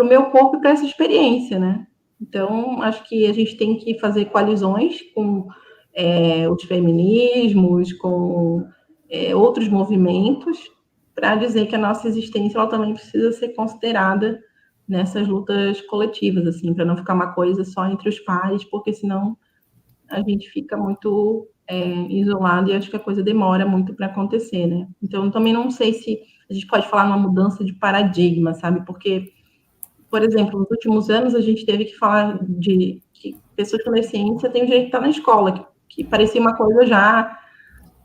o meu corpo e para essa experiência, né? Então, acho que a gente tem que fazer coalizões com os feminismos, com outros movimentos, para dizer que a nossa existência ela também precisa ser considerada nessas lutas coletivas, assim, para não ficar uma coisa só entre os pares, porque senão a gente fica muito isolado e acho que a coisa demora muito para acontecer, né? Então, eu também não sei se a gente pode falar numa mudança de paradigma, sabe? Porque, por exemplo, nos últimos anos a gente teve que falar de que pessoas com deficiência têm o direito de estar na escola, que parecia uma coisa já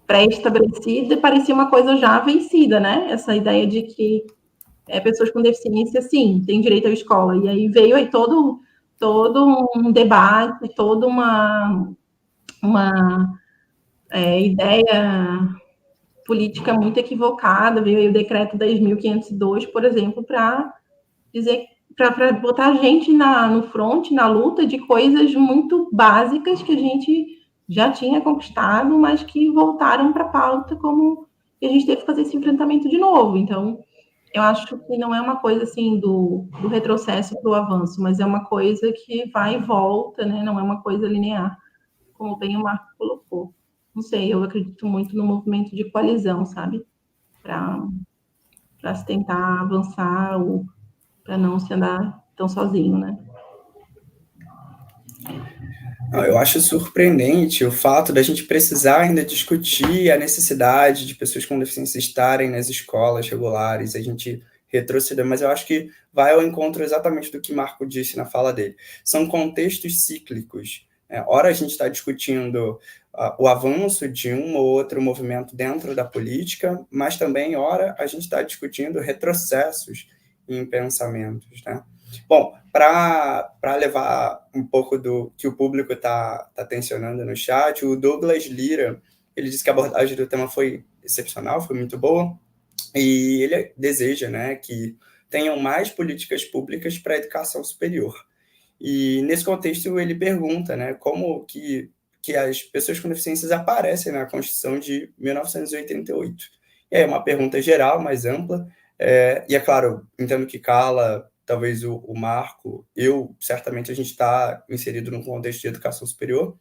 pré-estabelecida e parecia uma coisa já vencida, né? Essa ideia de que pessoas com deficiência, sim, têm direito à escola. E aí veio aí todo um debate, toda uma ideia política muito equivocada, veio aí o decreto 10.502, por exemplo, para dizer, para botar a gente no front, na luta de coisas muito básicas que a gente já tinha conquistado, mas que voltaram para a pauta como que a gente teve que fazer esse enfrentamento de novo. Então, eu acho que não é uma coisa assim do retrocesso para o avanço, mas é uma coisa que vai e volta, né? Não é uma coisa linear, como bem o Marco colocou. Não sei, eu acredito muito no movimento de coalizão, sabe? Para se tentar avançar, ou para não se andar tão sozinho, né? Eu acho surpreendente o fato da gente precisar ainda discutir a necessidade de pessoas com deficiência estarem nas escolas regulares, a gente retroceder, mas eu acho que vai ao encontro exatamente do que Marco disse na fala dele. São contextos cíclicos. Ora a gente está discutindo o avanço de um ou outro movimento dentro da política, mas também, ora, a gente está discutindo retrocessos em pensamentos, né? Bom, para levar um pouco do que o público está tensionando no chat, o Douglas Lira, ele disse que a abordagem do tema foi excepcional, foi muito boa, e ele deseja, né, que tenham mais políticas públicas para a educação superior. E nesse contexto ele pergunta, né, como que as pessoas com deficiências aparecem na Constituição de 1988. E aí é uma pergunta geral, mais ampla, e é claro, entendo que Carla, talvez o Marco, certamente a gente está inserido num contexto de educação superior,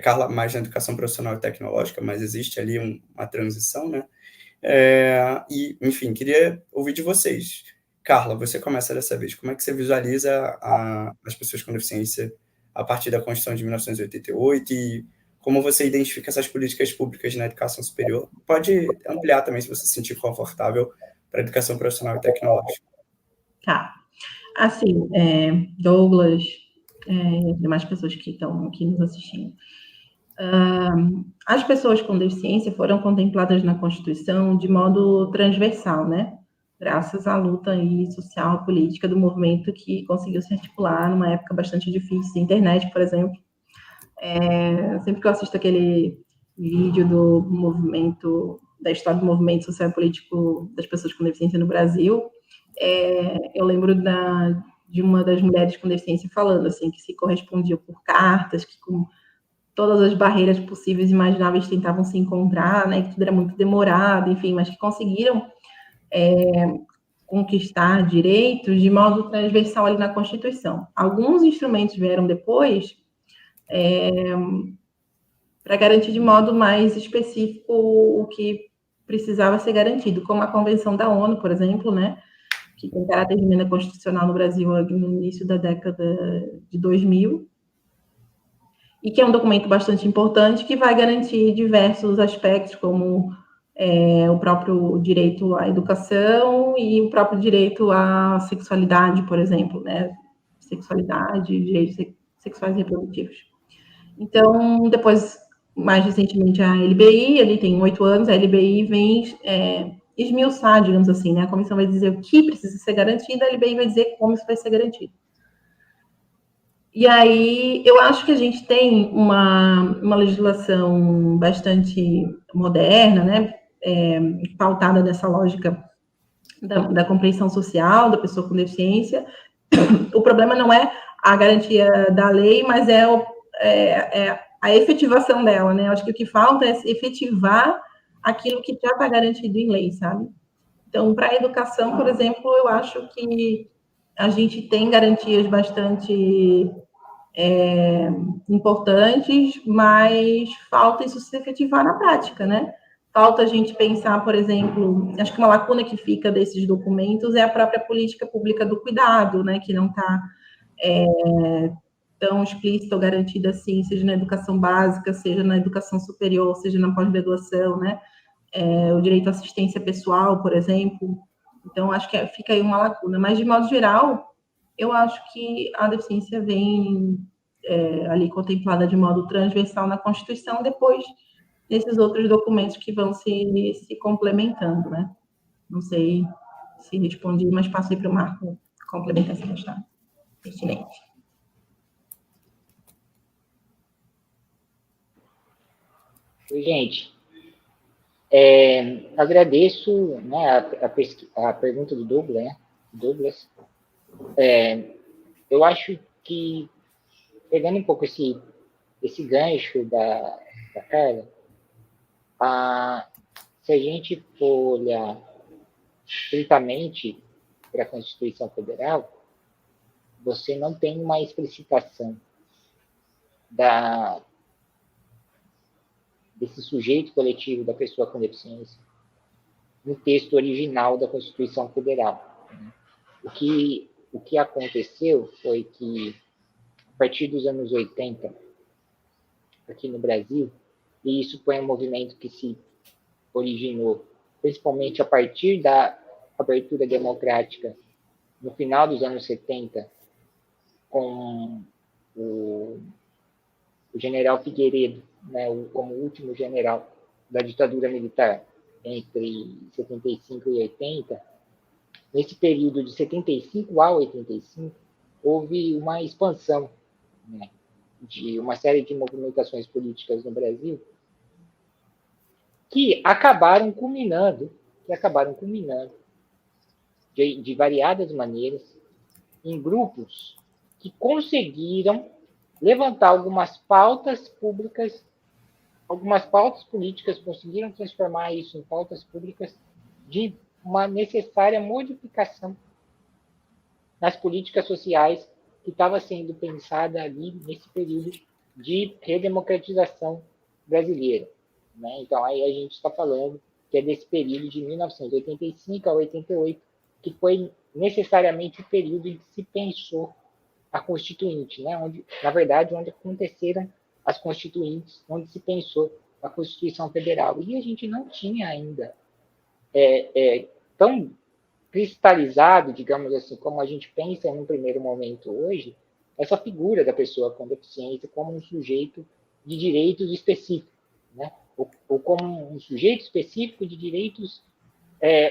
Carla mais na educação profissional e tecnológica, mas existe ali uma transição, né? E, enfim, queria ouvir de vocês. Carla, você começa dessa vez. Como é que você visualiza as pessoas com deficiência a partir da Constituição de 1988 e como você identifica essas políticas públicas na educação superior? Pode ampliar também, se você se sentir confortável, para a educação profissional e tecnológica. Tá. Assim, Douglas, e demais pessoas que estão aqui nos assistindo. As pessoas com deficiência foram contempladas na Constituição de modo transversal, né? Graças à luta aí social, política do movimento que conseguiu se articular numa época bastante difícil. Internet, por exemplo. Sempre que eu assisto aquele vídeo do movimento, da história do movimento social e político das pessoas com deficiência no Brasil, eu lembro de uma das mulheres com deficiência falando, assim, que se correspondia por cartas, que com todas as barreiras possíveis e imagináveis tentavam se encontrar, né, que tudo era muito demorado, enfim, mas que conseguiram conquistar direitos de modo transversal ali na Constituição. Alguns instrumentos vieram depois para garantir de modo mais específico o que precisava ser garantido, como a Convenção da ONU, por exemplo, né, que tem caráter de emenda constitucional no Brasil no início da década de 2000, e que é um documento bastante importante que vai garantir diversos aspectos, como o próprio direito à educação e o próprio direito à sexualidade, por exemplo, né? Sexualidade, direitos sexuais e reprodutivos. Então, depois, mais recentemente, a LBI, ele tem 8 anos, a LBI vem esmiuçar, digamos assim, né? A comissão vai dizer o que precisa ser garantido, a LBI vai dizer como isso vai ser garantido. E aí, eu acho que a gente tem uma legislação bastante moderna, né? Pautada nessa lógica da compreensão social da pessoa com deficiência. O problema não é a garantia da lei, mas é a efetivação dela, né? Eu acho que o que falta é efetivar aquilo que já está garantido em lei, sabe? Então, para a educação, por exemplo, eu acho que a gente tem garantias bastante importantes, mas falta isso se efetivar na prática, né? Falta a gente pensar, por exemplo, acho que uma lacuna que fica desses documentos é a própria política pública do cuidado, né? Que não está tão explícita ou garantida assim, seja na educação básica, seja na educação superior, seja na pós-graduação, né? O direito à assistência pessoal, por exemplo. Então, acho que fica aí uma lacuna. Mas, de modo geral, eu acho que a deficiência vem ali contemplada de modo transversal na Constituição, depois desses outros documentos que vão se complementando, né? Não sei se respondi, mas passei para o Marco complementar essa questão. Pertinente. Gente, agradeço, né, a pergunta do Douglas, né? Eu acho que, pegando um pouco esse gancho da Carla, se a gente for olhar estritamente para a Constituição Federal, você não tem uma explicitação desse sujeito coletivo da pessoa com deficiência no texto original da Constituição Federal. O que aconteceu foi que, a partir dos anos 80, aqui no Brasil, e isso foi um movimento que se originou principalmente a partir da abertura democrática no final dos anos 70, com o general Figueiredo, né, como último general da ditadura militar, entre 75 e 80, nesse período de 75 a 85, houve uma expansão, né, de uma série de movimentações políticas no Brasil que acabaram culminando de variadas maneiras em grupos que conseguiram levantar algumas pautas públicas, algumas pautas políticas, conseguiram transformar isso em pautas públicas de uma necessária modificação nas políticas sociais que estava sendo pensada ali nesse período de redemocratização brasileira. Né? Então, aí a gente está falando que é desse período de 1985 a 88, que foi necessariamente o período em que se pensou a Constituinte, né? Onde, na verdade, onde aconteceram as Constituintes, onde se pensou a Constituição Federal. E a gente não tinha ainda tão cristalizado, digamos assim, como a gente pensa em um primeiro momento hoje, essa figura da pessoa com deficiência como um sujeito de direitos específicos, né? Ou como um sujeito específico de direitos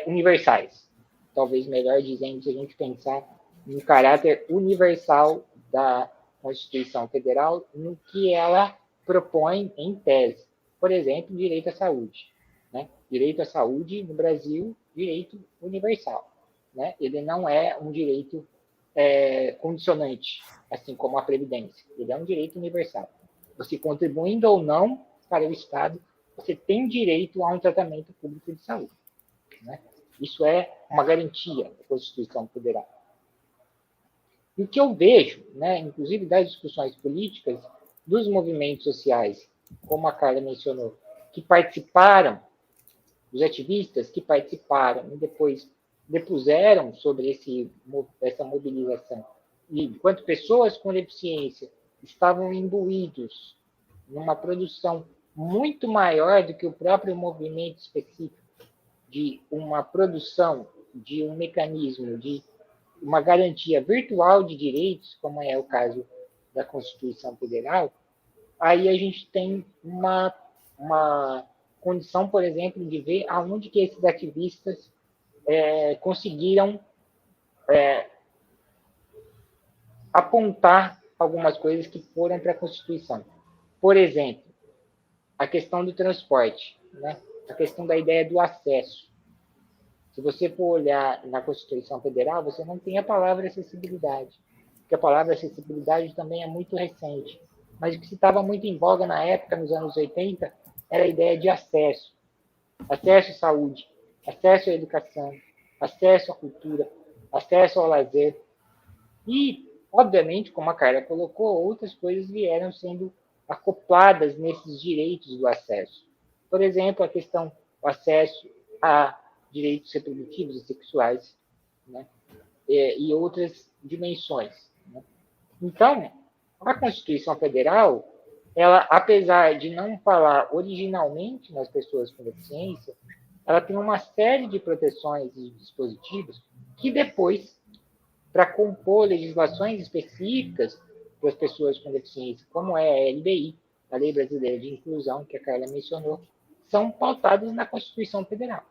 universais. Talvez melhor dizendo, se a gente pensar no caráter universal da Constituição Federal, no que ela propõe em tese. Por exemplo, direito à saúde. Né? Direito à saúde, no Brasil, direito universal. Né? Ele não é um direito condicionante, assim como a Previdência. Ele é um direito universal. Você contribuindo ou não para o Estado, você tem direito a um tratamento público de saúde. Né? Isso é uma garantia da Constituição Federal. E o que eu vejo, né, inclusive das discussões políticas, dos movimentos sociais, como a Carla mencionou, que participaram, dos ativistas que participaram e depois depuseram sobre essa mobilização, e enquanto pessoas com deficiência estavam imbuídos numa produção muito maior do que o próprio movimento específico, de uma produção, de um mecanismo, de uma garantia virtual de direitos, como é o caso da Constituição Federal, aí a gente tem uma condição, por exemplo, de ver aonde que esses ativistas conseguiram apontar algumas coisas que foram para a Constituição. Por exemplo, a questão do transporte, né? A questão da ideia do acesso. Se você for olhar na Constituição Federal, você não tem a palavra acessibilidade, porque a palavra acessibilidade também é muito recente. Mas o que estava muito em voga na época, nos anos 80, era a ideia de acesso. Acesso à saúde, acesso à educação, acesso à cultura, acesso ao lazer. E, obviamente, como a Carla colocou, outras coisas vieram sendo acopladas nesses direitos do acesso. Por exemplo, a questão do acesso a direitos reprodutivos e sexuais, né? E outras dimensões. Né? Então, a Constituição Federal, ela, apesar de não falar originalmente nas pessoas com deficiência, ela tem uma série de proteções e dispositivos que depois, para compor legislações específicas para as pessoas com deficiência, como é a LBI, a Lei Brasileira de Inclusão, que a Carla mencionou, são pautados na Constituição Federal.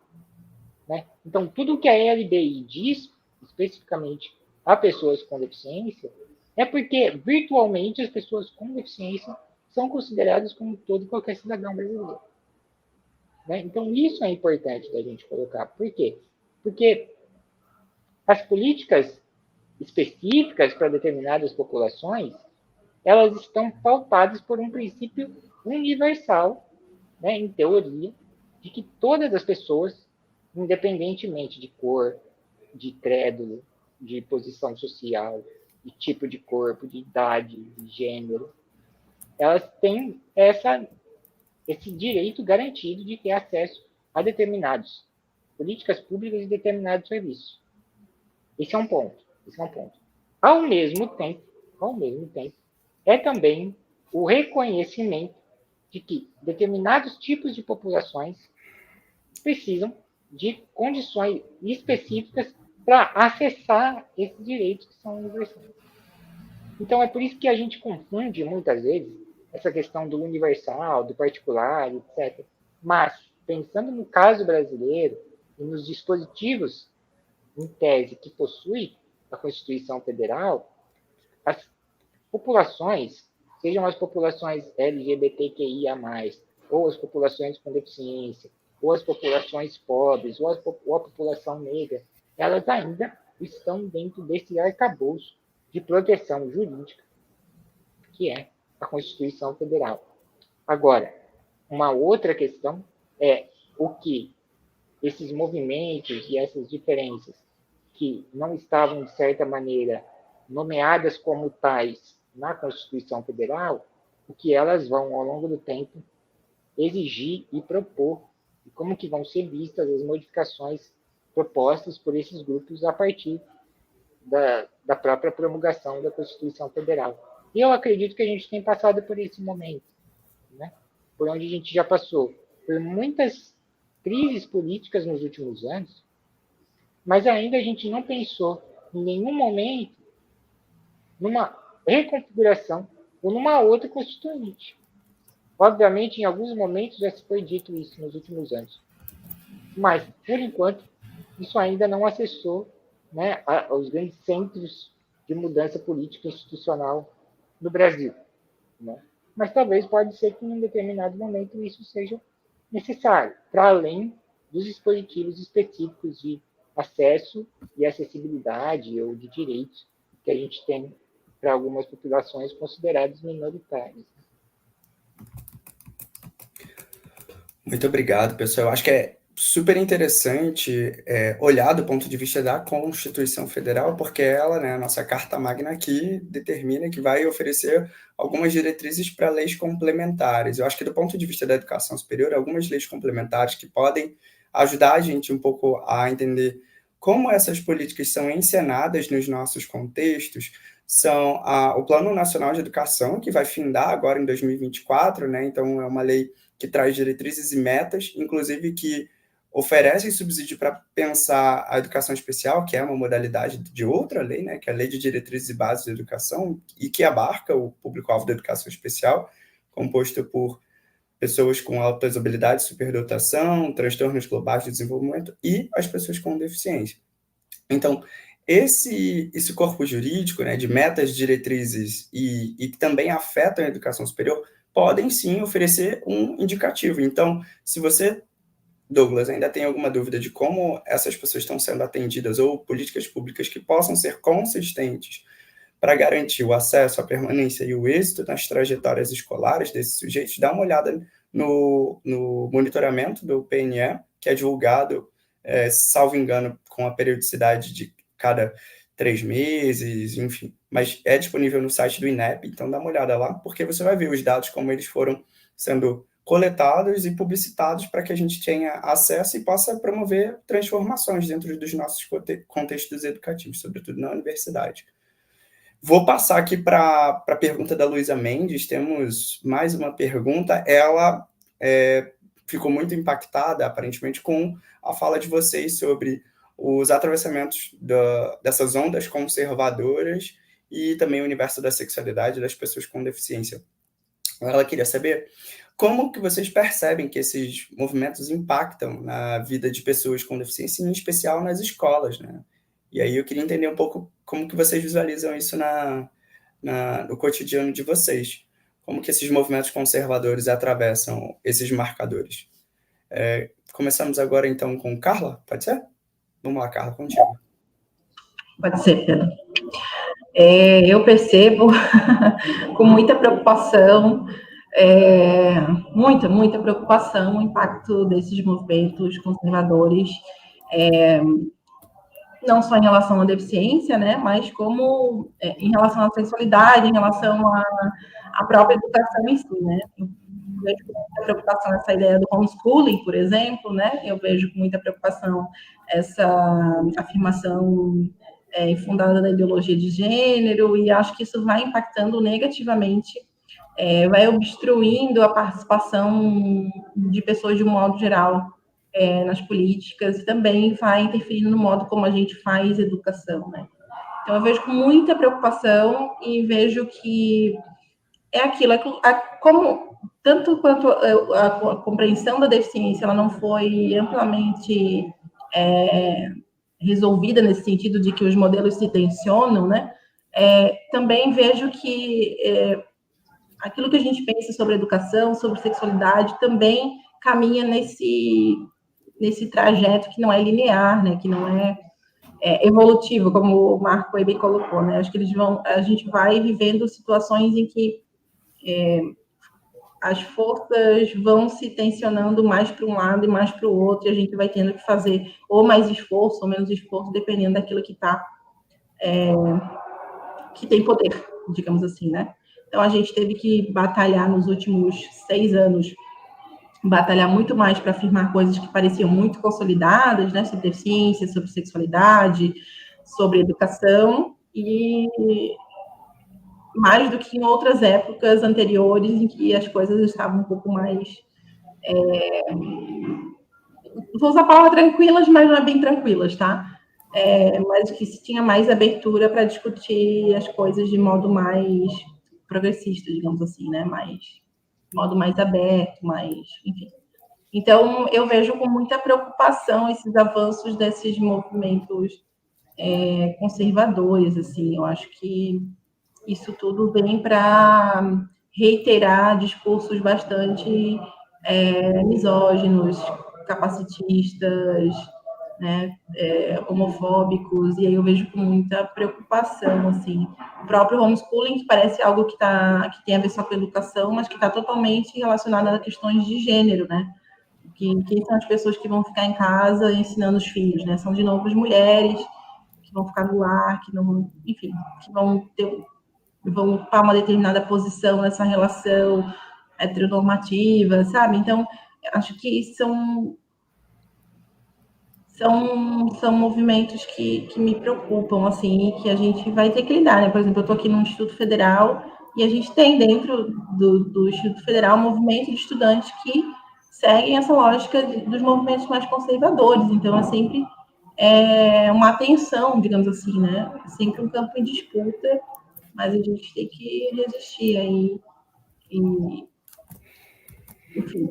Né? Então, tudo que a LBI diz, especificamente a pessoas com deficiência, é porque, virtualmente, as pessoas com deficiência são consideradas como todo e qualquer cidadão brasileiro. Né? Então, isso é importante da gente colocar. Por quê? Porque as políticas específicas para determinadas populações, elas estão pautadas por um princípio universal, né, em teoria, de que todas as pessoas, independentemente de cor, de credo, de posição social, de tipo de corpo, de idade, de gênero, elas têm esse direito garantido de ter acesso a determinadas políticas públicas e determinados serviços. Esse é um ponto. Ao mesmo tempo, é também o reconhecimento de que determinados tipos de populações precisam de condições específicas para acessar esses direitos que são universais. Então, é por isso que a gente confunde, muitas vezes, essa questão do universal, do particular, etc. Mas, pensando no caso brasileiro e nos dispositivos, em tese, que possui a Constituição Federal, as populações, sejam as populações LGBTQIA+, ou as populações com deficiência, ou as populações pobres, ou a população negra, elas ainda estão dentro desse arcabouço de proteção jurídica, que é a Constituição Federal. Agora, uma outra questão é o que esses movimentos e essas diferenças que não estavam, de certa maneira, nomeadas como tais na Constituição Federal, o que elas vão, ao longo do tempo, exigir e propor, e como que vão ser vistas as modificações propostas por esses grupos a partir da própria promulgação da Constituição Federal. E eu acredito que a gente tem passado por esse momento, né? Por onde a gente já passou por muitas crises políticas nos últimos anos, mas ainda a gente não pensou em nenhum momento numa reconfiguração ou numa outra constituinte. Obviamente, em alguns momentos já se foi dito isso nos últimos anos, mas, por enquanto, isso ainda não acessou, né, os grandes centros de mudança política e institucional no Brasil. Né? Mas talvez pode ser que em um determinado momento isso seja necessário, para além dos dispositivos específicos de acesso e acessibilidade ou de direitos que a gente tem para algumas populações consideradas minoritárias. Muito obrigado, pessoal. Eu acho que é super interessante olhar do ponto de vista da Constituição Federal, porque ela, né, a nossa Carta Magna aqui, determina que vai oferecer algumas diretrizes para leis complementares. Eu acho que do ponto de vista da educação superior, algumas leis complementares que podem ajudar a gente um pouco a entender como essas políticas são encenadas nos nossos contextos, são o Plano Nacional de Educação, que vai findar agora em 2024, né? Então é uma lei que traz diretrizes e metas, inclusive que oferecem subsídio para pensar a educação especial, que é uma modalidade de outra lei, né, que é a Lei de Diretrizes e Bases de Educação, e que abarca o público-alvo da educação especial, composto por pessoas com altas habilidades, superdotação, transtornos globais de desenvolvimento e as pessoas com deficiência. Então, esse corpo jurídico, né, de metas, diretrizes e que também afetam a educação superior, podem sim oferecer um indicativo. Então, se você, Douglas, ainda tem alguma dúvida de como essas pessoas estão sendo atendidas ou políticas públicas que possam ser consistentes para garantir o acesso, a permanência e o êxito nas trajetórias escolares desses sujeitos, dá uma olhada no monitoramento do PNE, que é divulgado, salvo engano, com a periodicidade de cada 3 meses, enfim. Mas é disponível no site do INEP, então dá uma olhada lá, porque você vai ver os dados como eles foram sendo coletados e publicitados para que a gente tenha acesso e possa promover transformações dentro dos nossos contextos educativos, sobretudo na universidade. Vou passar aqui para a pergunta da Luísa Mendes. Temos mais uma pergunta. Ela ficou muito impactada, aparentemente, com a fala de vocês sobre os atravessamentos dessas ondas conservadoras e também o universo da sexualidade das pessoas com deficiência. Ela queria saber como que vocês percebem que esses movimentos impactam na vida de pessoas com deficiência, em especial nas escolas, né? E aí eu queria entender um pouco como que vocês visualizam isso no cotidiano de vocês. Como que esses movimentos conservadores atravessam esses marcadores. Começamos agora, então, com Carla, pode ser? Vamos lá, Carla, contigo. Pode ser, Pedro. Eu percebo com muita preocupação, muita preocupação o impacto desses movimentos conservadores, não só em relação à deficiência, né, mas como em relação à sexualidade, em relação à própria educação em si, né. Eu vejo com muita preocupação essa ideia do homeschooling, por exemplo, né, eu vejo com muita preocupação essa afirmação infundada na ideologia de gênero, e acho que isso vai impactando negativamente, vai obstruindo a participação de pessoas de um modo geral nas políticas, e também vai interferindo no modo como a gente faz educação, né? Então, eu vejo com muita preocupação e vejo que é aquilo, como tanto quanto a compreensão da deficiência, ela não foi amplamente resolvida nesse sentido de que os modelos se tensionam, né? Também vejo que aquilo que a gente pensa sobre educação, sobre sexualidade, também caminha nesse trajeto que não é linear, né? Que não é evolutivo, como o Marco aí bem colocou, né? Acho que a gente vai vivendo situações em que as forças vão se tensionando mais para um lado e mais para o outro, e a gente vai tendo que fazer ou mais esforço ou menos esforço, dependendo daquilo que tem poder, digamos assim, né? Então, a gente teve que batalhar nos últimos 6 anos, batalhar muito mais para afirmar coisas que pareciam muito consolidadas, né? Sobre deficiência, sobre sexualidade, sobre educação, e mais do que em outras épocas anteriores em que as coisas estavam um pouco mais... vou usar a palavra tranquilas, mas não é bem tranquilas, tá? Mas que se tinha mais abertura para discutir as coisas de modo mais progressista, digamos assim, né? De modo mais aberto, enfim. Então, eu vejo com muita preocupação esses avanços desses movimentos conservadores, assim. Eu acho que isso tudo vem para reiterar discursos bastante misóginos, capacitistas, né, homofóbicos, e aí eu vejo com muita preocupação, assim. O próprio homeschooling, que parece algo que tem a ver só com educação, mas que está totalmente relacionado a questões de gênero, né? Quem são as pessoas que vão ficar em casa ensinando os filhos, né? São, de novo, as mulheres que vão ficar no lar, que não, enfim, que vão ocupar uma determinada posição nessa relação heteronormativa, sabe? Então, acho que são movimentos que me preocupam, assim, que a gente vai ter que lidar, né? Por exemplo, eu estou aqui no Instituto Federal e a gente tem dentro do Instituto Federal um movimento de estudantes que seguem essa lógica dos movimentos mais conservadores. Então, é sempre uma tensão, digamos assim, né? É sempre um campo em disputa, mas a gente tem que resistir aí enfim,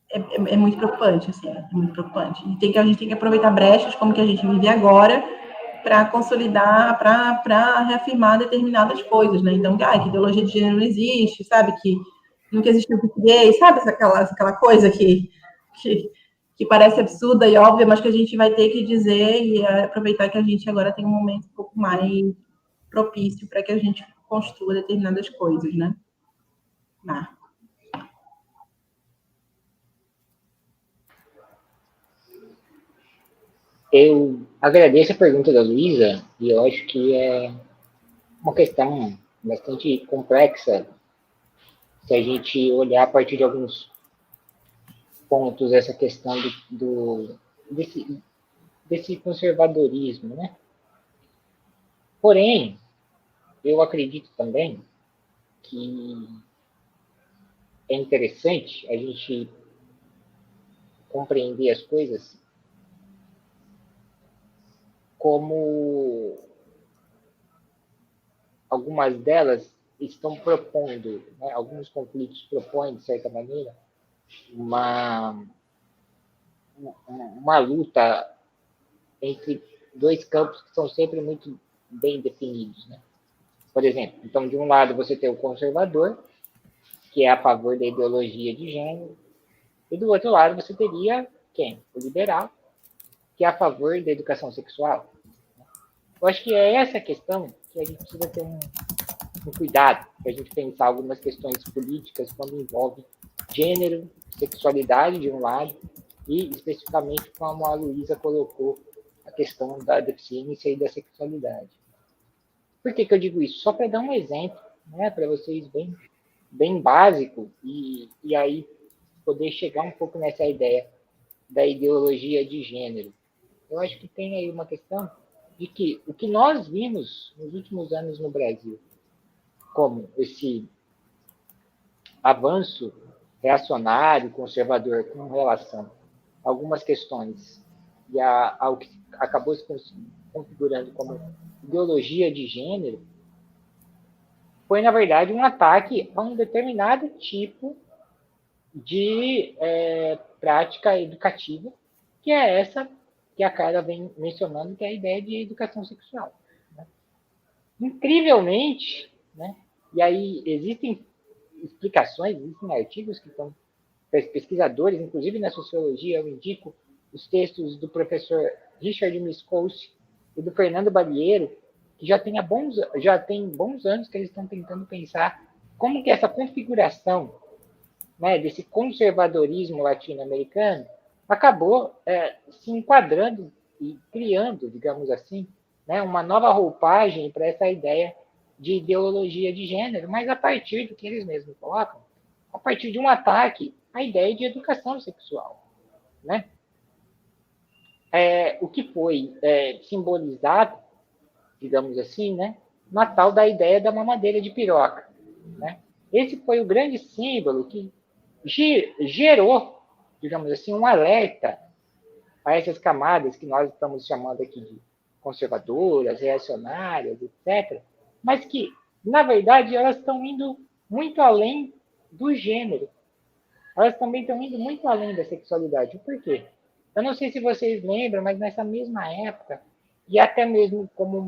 é muito preocupante, assim, é muito preocupante. E a gente tem que aproveitar brechas como que a gente vive agora para consolidar, para reafirmar determinadas coisas, né? Então, que ideologia de gênero não existe, sabe? Que nunca existiu português, sabe? Aquela coisa que parece absurda e óbvia, mas que a gente vai ter que dizer e aproveitar que a gente agora tem um momento um pouco mais propício para que a gente construa determinadas coisas, né? Eu agradeço a pergunta da Luísa e eu acho que é uma questão bastante complexa se a gente olhar a partir de alguns pontos essa questão desse conservadorismo, né? Porém, eu acredito também que é interessante a gente compreender as coisas como algumas delas estão propondo, né, alguns conflitos propõem, de certa maneira, uma luta entre dois campos que são sempre muito bem definidos. Né? Por exemplo, então, de um lado você tem o conservador, que é a favor da ideologia de gênero, e do outro lado você teria quem? O liberal, que é a favor da educação sexual. Eu acho que é essa questão que a gente precisa ter um cuidado para a gente pensar algumas questões políticas quando envolve gênero, sexualidade de um lado e especificamente como a Luísa colocou a questão da deficiência e da sexualidade. Por que eu digo isso? Só para dar um exemplo, né, para vocês bem básico e aí poder chegar um pouco nessa ideia da ideologia de gênero. Eu acho que tem aí uma questão de que o que nós vimos nos últimos anos no Brasil, como esse avanço reacionário, conservador, com relação a algumas questões e ao que acabou se configurando como ideologia de gênero, foi, na verdade, um ataque a um determinado tipo de prática educativa, que é essa que a Carla vem mencionando, que é a ideia de educação sexual. Né? Incrivelmente, né? E aí existem explicações, existem artigos que estão pesquisadores, inclusive na sociologia, eu indico os textos do professor Richard Miskolci e do Fernando Balieiro, que já tem bons anos que eles estão tentando pensar como que essa configuração, né, desse conservadorismo latino-americano acabou se enquadrando e criando, digamos assim, né, uma nova roupagem para essa ideia de ideologia de gênero, mas a partir do que eles mesmos colocam, a partir de um ataque à ideia de educação sexual. Né? O que foi simbolizado, digamos assim, né, na tal da ideia da mamadeira de piroca. Né? Esse foi o grande símbolo que gerou, digamos assim, um alerta a essas camadas que nós estamos chamando aqui de conservadoras, reacionárias, etc., mas que, na verdade, elas estão indo muito além do gênero. Elas também estão indo muito além da sexualidade. Por quê? Eu não sei se vocês lembram, mas nessa mesma época, e até mesmo como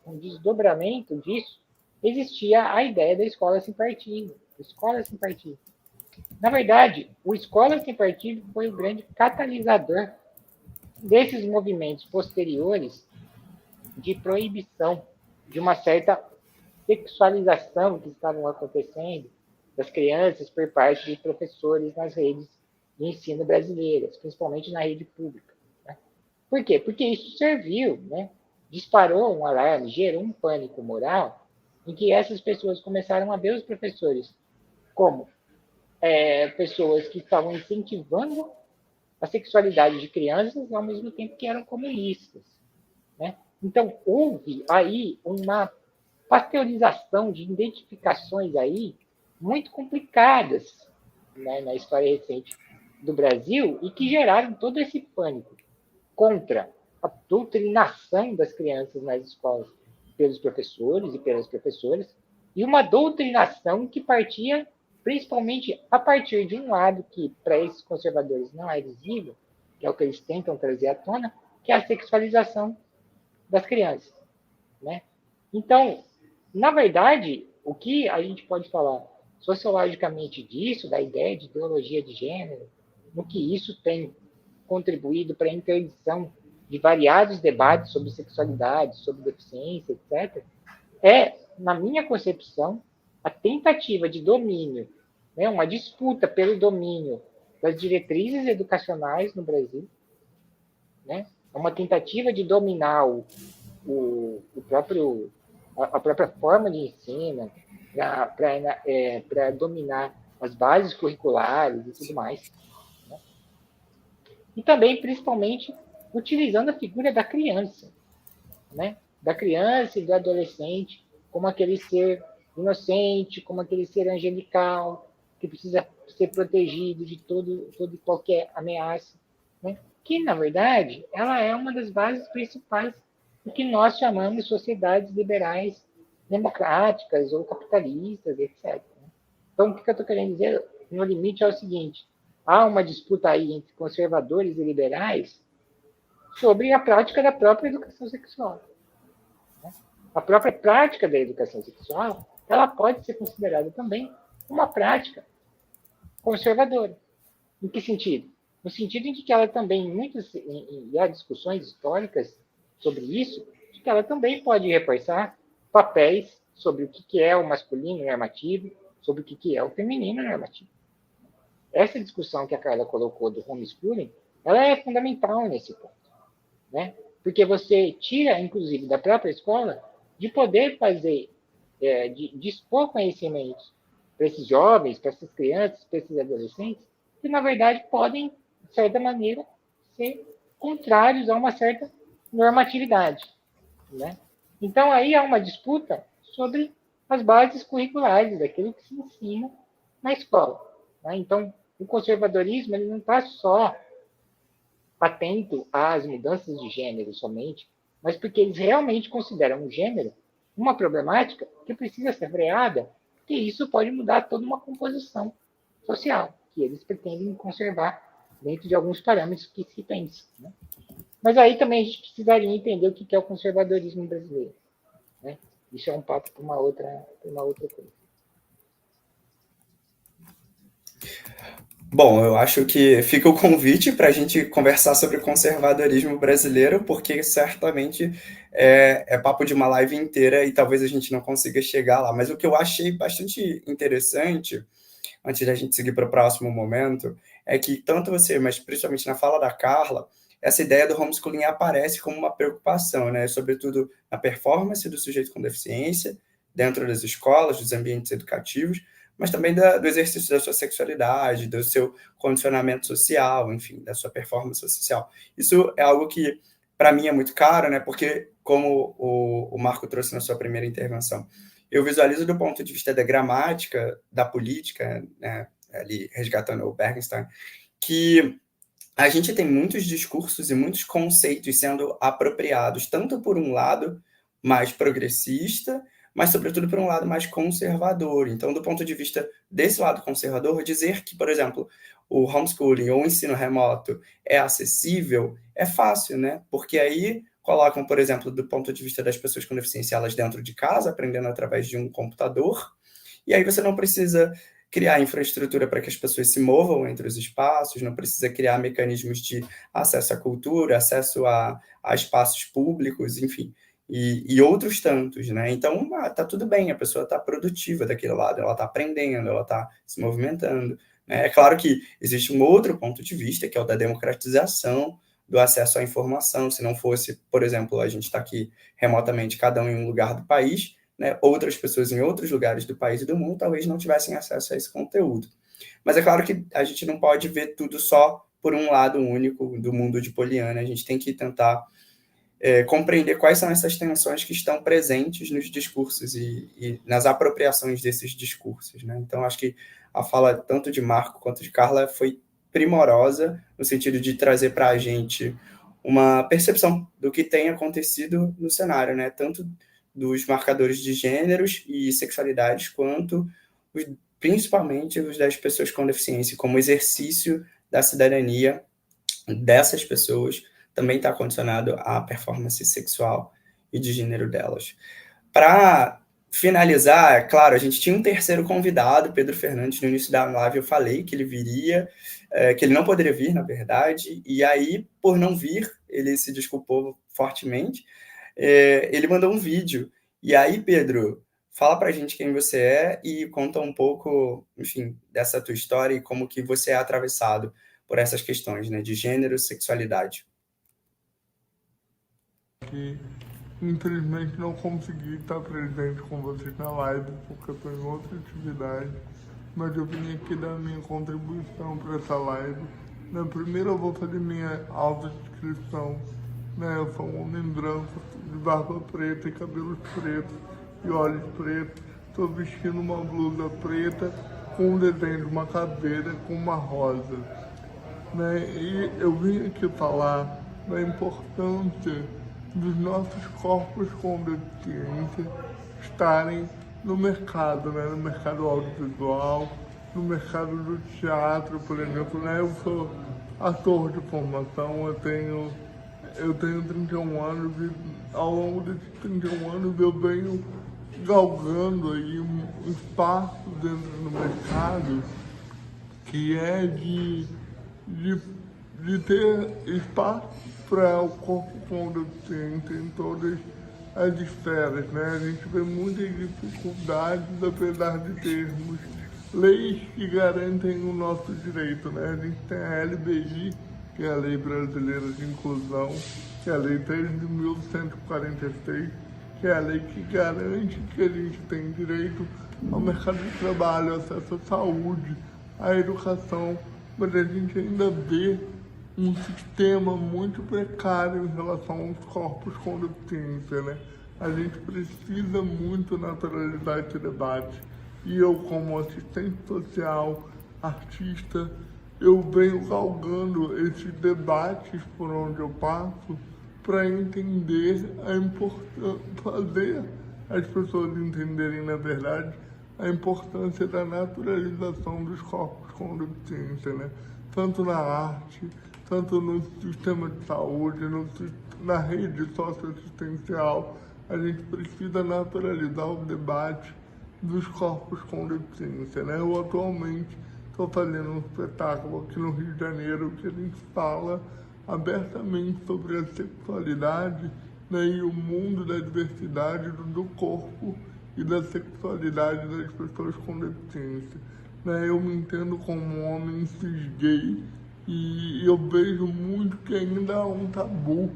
um desdobramento disso, existia a ideia da escola sem partido. Escola sem partido. Na verdade, o Escola Sem Partido foi o grande catalisador desses movimentos posteriores de proibição de uma certa sexualização que estavam acontecendo das crianças por parte de professores nas redes de ensino brasileiras, principalmente na rede pública. Né? Por quê? Porque isso serviu, né? Disparou um alarme, gerou um pânico moral em que essas pessoas começaram a ver os professores como pessoas que estavam incentivando a sexualidade de crianças ao mesmo tempo que eram comunistas. Né? Então, houve aí uma pasteurização de identificações aí muito complicadas, né, na história recente do Brasil e que geraram todo esse pânico contra a doutrinação das crianças nas escolas pelos professores e pelas professoras e uma doutrinação que partia principalmente a partir de um lado que, para esses conservadores, não é visível, que é o que eles tentam trazer à tona, que é a sexualização das crianças. Né? Então, na verdade, o que a gente pode falar sociologicamente disso, da ideia de ideologia de gênero, no que isso tem contribuído para a interdição de variados debates sobre sexualidade, sobre deficiência, etc., é, na minha concepção, a tentativa de domínio, né, uma disputa pelo domínio das diretrizes educacionais no Brasil, né, uma tentativa de dominar a própria forma de ensino, para dominar as bases curriculares e tudo mais. Né? E também, principalmente, utilizando a figura da criança, né? Da criança e do adolescente como aquele ser inocente, como aquele ser angelical, que precisa ser protegido de todo e qualquer ameaça. Né? Que, na verdade, ela é uma das bases principais do que nós chamamos de sociedades liberais democráticas ou capitalistas, etc. Então, o que eu estou querendo dizer no limite é o seguinte: há uma disputa aí entre conservadores e liberais sobre a prática da própria educação sexual. A própria prática da educação sexual, ela pode ser considerada também uma prática conservadora. Em que sentido? No sentido em que ela também, e há discussões históricas sobre isso, de que ela também pode reforçar papéis sobre o que é o masculino normativo, sobre o que é o feminino normativo. Essa discussão que a Carla colocou do homeschooling, ela é fundamental nesse ponto. Né? Porque você tira, inclusive, da própria escola, de poder fazer, de expor conhecimentos para esses jovens, para essas crianças, para esses adolescentes, que, na verdade, podem, de certa maneira, ser contrários a uma certa normatividade. Né? Então, aí há uma disputa sobre as bases curriculares, daquilo que se ensina na escola. Né? Então, o conservadorismo ele não está só atento às mudanças de gênero somente, mas porque eles realmente consideram o gênero uma problemática que precisa ser freada, porque isso pode mudar toda uma composição social que eles pretendem conservar dentro de alguns parâmetros que se pensa. Né? Mas aí também a gente precisaria entender o que é o conservadorismo brasileiro. Né? Isso é um papo para uma outra coisa. Bom, eu acho que fica o convite para a gente conversar sobre o conservadorismo brasileiro, porque certamente é papo de uma live inteira e talvez a gente não consiga chegar lá. Mas o que eu achei bastante interessante, antes da gente seguir para o próximo momento, é que tanto você, mas principalmente na fala da Carla, essa ideia do homeschooling aparece como uma preocupação, né? Sobretudo na performance do sujeito com deficiência, dentro das escolas, dos ambientes educativos, mas também do exercício da sua sexualidade, do seu condicionamento social, enfim, da sua performance social. Isso é algo que, para mim, é muito caro, né? Porque, como o Marco trouxe na sua primeira intervenção, eu visualizo do ponto de vista da gramática, da política, né? Ali resgatando o Bergstein, que a gente tem muitos discursos e muitos conceitos sendo apropriados, tanto por um lado mais progressista, mas sobretudo por um lado mais conservador. Então, do ponto de vista desse lado conservador, dizer que, por exemplo, o homeschooling ou o ensino remoto é acessível é fácil, né? Porque aí colocam, por exemplo, do ponto de vista das pessoas com deficiência, elas dentro de casa, aprendendo através de um computador, e aí você não precisa criar infraestrutura para que as pessoas se movam entre os espaços, não precisa criar mecanismos de acesso à cultura, acesso a espaços públicos, enfim, e outros tantos, né? Então, tá tudo bem, a pessoa está produtiva daquele lado, ela está aprendendo, ela está se movimentando. Né? É claro que existe um outro ponto de vista, que é o da democratização do acesso à informação. Se não fosse, por exemplo, a gente está aqui remotamente, cada um em um lugar do país, né, outras pessoas em outros lugares do país e do mundo talvez não tivessem acesso a esse conteúdo. Mas é claro que a gente não pode ver tudo só por um lado único do mundo de Poliana, a gente tem que tentar compreender quais são essas tensões que estão presentes nos discursos e nas apropriações desses discursos. Né? Então, acho que a fala tanto de Marco quanto de Carla foi primorosa, no sentido de trazer para a gente uma percepção do que tem acontecido no cenário, né? Tanto dos marcadores de gêneros e sexualidades, quanto principalmente os das pessoas com deficiência, como exercício da cidadania dessas pessoas também está condicionado à performance sexual e de gênero delas. Para finalizar, é claro, a gente tinha um terceiro convidado, Pedro Fernandes, no início da live eu falei que ele viria, que ele não poderia vir, na verdade, e aí, por não vir, ele se desculpou fortemente, ele mandou um vídeo. E aí, Pedro, fala pra gente quem você é e conta um pouco, enfim, dessa tua história e como que você é atravessado por essas questões, né, de gênero e sexualidade. Que infelizmente não consegui estar presente com vocês na live porque eu estou em outra atividade, mas eu vim aqui dar minha contribuição para essa live. Primeiro eu vou fazer minha autodescrição. Eu sou um homem branco, de barba preta e cabelos pretos e olhos pretos. Estou vestindo uma blusa preta com um desenho de uma caveira com uma rosa. E eu vim aqui falar da importância dos nossos corpos com deficiência estarem no mercado, no mercado audiovisual, no mercado do teatro, por exemplo. Eu sou ator de formação, eu tenho 31 anos e ao longo desses 31 anos eu venho galgando aí um espaço dentro do mercado que é de ter espaço para o corpo com deficiência em todas as esferas. A gente vê muitas dificuldades, apesar de termos leis que garantem o nosso direito. A gente tem a LBI, que é a Lei Brasileira de Inclusão, que é a Lei 13.146, que é a lei que garante que a gente tem direito ao mercado de trabalho, acesso à saúde, à educação, mas a gente ainda vê um sistema muito precário em relação aos corpos com deficiência. A gente precisa muito naturalizar esse debate. E eu, como assistente social, artista, eu venho galgando esses debates por onde eu passo para entender a importância, fazer as pessoas entenderem, na verdade, a importância da naturalização dos corpos com deficiência, tanto na arte, tanto no sistema de saúde, na rede socioassistencial. A gente precisa naturalizar o debate dos corpos com deficiência. Eu atualmente estou fazendo um espetáculo aqui no Rio de Janeiro que a gente fala abertamente sobre a sexualidade e o mundo da diversidade do corpo e da sexualidade das pessoas com deficiência. Eu me entendo como um homem cis gay e eu vejo muito que ainda há um tabu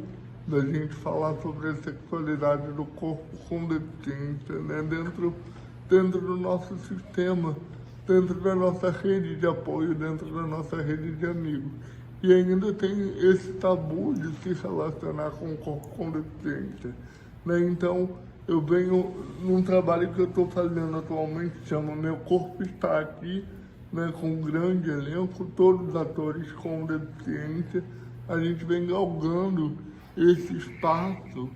da gente falar sobre a sexualidade do corpo com deficiência, dentro do nosso sistema, dentro da nossa rede de apoio, dentro da nossa rede de amigos. E ainda tem esse tabu de se relacionar com o corpo com deficiência. Então, eu venho num trabalho que eu estou fazendo atualmente, chama Meu Corpo Está Aqui, com um grande elenco, todos os atores com deficiência. A gente vem galgando esse espaço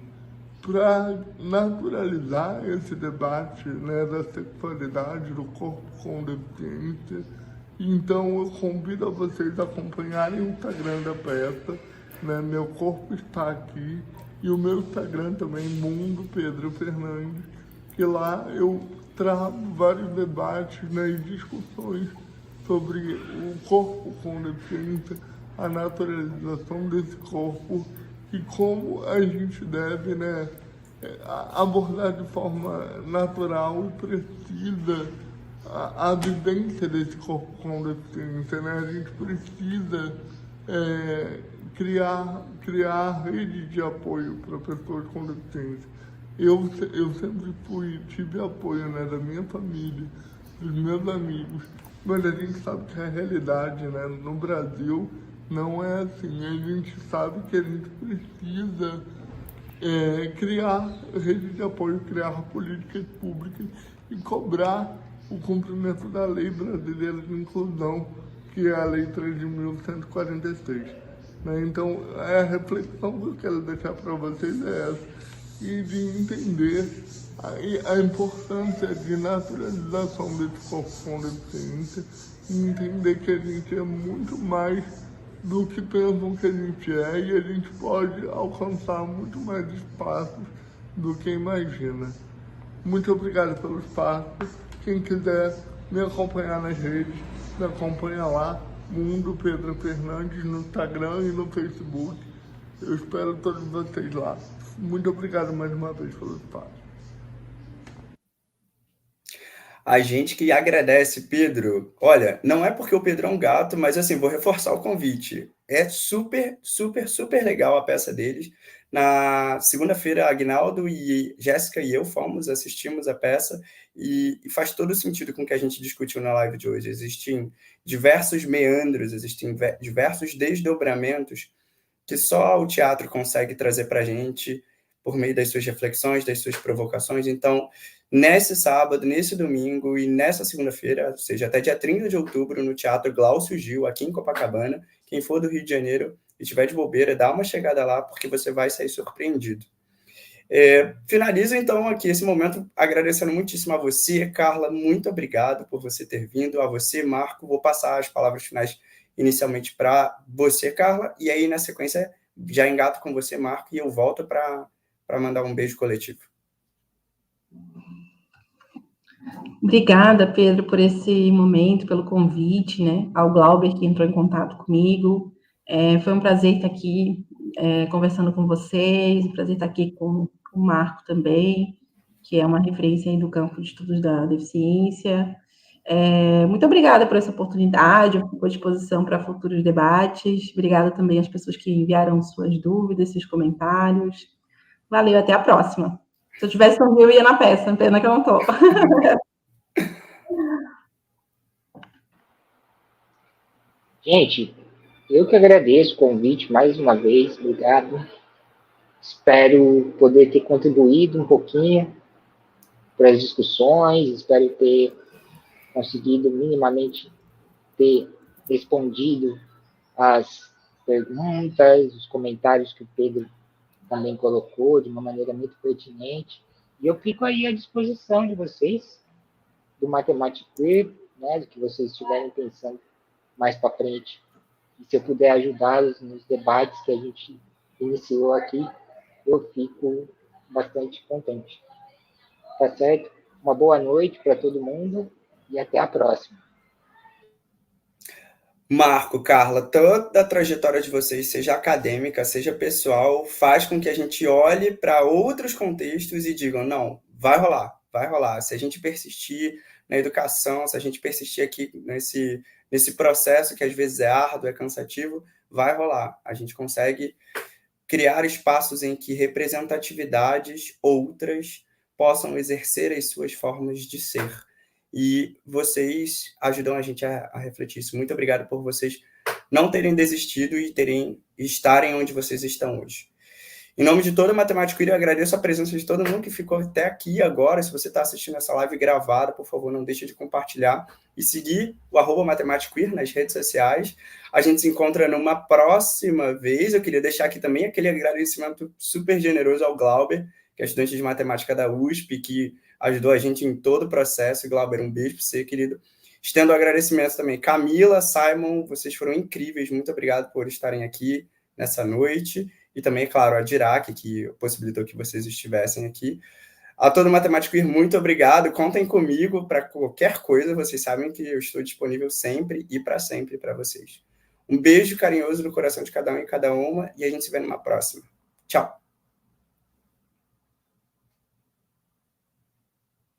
para naturalizar esse debate da sexualidade, do corpo com deficiência. Então eu convido a vocês a acompanharem o Instagram da peça, Meu Corpo Está Aqui, e o meu Instagram também, Mundo Pedro Fernandes, que lá eu trago vários debates e discussões sobre o corpo com deficiência, a naturalização desse corpo e como a gente deve abordar de forma natural e precisa a vivência desse corpo com deficiência. A gente precisa criar rede de apoio para pessoas com deficiência. Eu sempre tive apoio da minha família, dos meus amigos, mas a gente sabe que a realidade no Brasil não é assim. A gente sabe que a gente precisa criar rede de apoio, criar políticas públicas e cobrar o cumprimento da Lei Brasileira de Inclusão, que é a Lei 13.146. Então, a reflexão que eu quero deixar para vocês é essa, e de entender a importância de naturalização desse corpo com deficiência e entender que a gente é muito mais do que pensam que a gente é e a gente pode alcançar muito mais espaços do que imagina. Muito obrigado pelo espaço. Quem quiser me acompanhar nas redes, me acompanha lá, Mundo Pedro Fernandes, no Instagram e no Facebook. Eu espero todos vocês lá. Muito obrigado mais uma vez pelo espaço. A gente que agradece, Pedro. Olha, não é porque o Pedro é um gato, mas assim, vou reforçar o convite. É super, super, super legal a peça deles. Na segunda-feira, Agnaldo e Jéssica e eu assistimos a peça e faz todo sentido com o que a gente discutiu na live de hoje. Existem diversos meandros, existem diversos desdobramentos que só o teatro consegue trazer para a gente por meio das suas reflexões, das suas provocações. Então, nesse sábado, nesse domingo e nessa segunda-feira, ou seja, até dia 30 de outubro, no Teatro Glaucio Gil, aqui em Copacabana, quem for do Rio de Janeiro e estiver de bobeira, dá uma chegada lá, porque você vai sair surpreendido. Finalizo, então, aqui esse momento agradecendo muitíssimo a você, Carla, muito obrigado por você ter vindo, a você, Marco, vou passar as palavras finais inicialmente para você, Carla, e aí, na sequência, já engato com você, Marco, e eu volto para mandar um beijo coletivo. Obrigada, Pedro, por esse momento, pelo convite, né? Ao Glauber, que entrou em contato comigo. Foi um prazer estar aqui conversando com vocês, um prazer estar aqui com o Marco também, que é uma referência aí do campo de estudos da deficiência. Muito obrigada por essa oportunidade, eu fico à disposição para futuros debates. Obrigada também às pessoas que enviaram suas dúvidas, seus comentários. Valeu, até a próxima. Se eu tivesse no Rio, eu ia na peça, pena que eu não estou. Gente, eu que agradeço o convite mais uma vez, obrigado. Espero poder ter contribuído um pouquinho para as discussões, espero ter conseguido minimamente ter respondido as perguntas, os comentários que o Pedro também colocou de uma maneira muito pertinente. E eu fico aí à disposição de vocês, do Matemático Queer, né, do que vocês estiverem pensando mais para frente. E se eu puder ajudá-los nos debates que a gente iniciou aqui, eu fico bastante contente. Tá certo? Uma boa noite para todo mundo e até a próxima. Marco, Carla, toda a trajetória de vocês, seja acadêmica, seja pessoal, faz com que a gente olhe para outros contextos e digam, não, vai rolar, vai rolar. Se a gente persistir na educação, se a gente persistir aqui nesse processo que às vezes é árduo, é cansativo, vai rolar. A gente consegue criar espaços em que representatividades outras possam exercer as suas formas de ser. E vocês ajudam a gente a refletir isso. Muito obrigado por vocês não terem desistido e estarem onde vocês estão hoje. Em nome de toda a Matemática Queer, eu agradeço a presença de todo mundo que ficou até aqui agora. Se você está assistindo essa live gravada, por favor, não deixe de compartilhar e seguir o @Matemática Queer nas redes sociais. A gente se encontra numa próxima vez. Eu queria deixar aqui também aquele agradecimento super generoso ao Glauber, que é estudante de matemática da USP, que ajudou a gente em todo o processo. Glauber, um beijo para você, querido. Estendo agradecimentos também. Camila, Simon, vocês foram incríveis. Muito obrigado por estarem aqui nessa noite. E também, claro, a Dirac, que possibilitou que vocês estivessem aqui. A todo Matemático Queer, muito obrigado. Contem comigo para qualquer coisa. Vocês sabem que eu estou disponível sempre e para sempre para vocês. Um beijo carinhoso no coração de cada um e cada uma. E a gente se vê numa próxima. Tchau.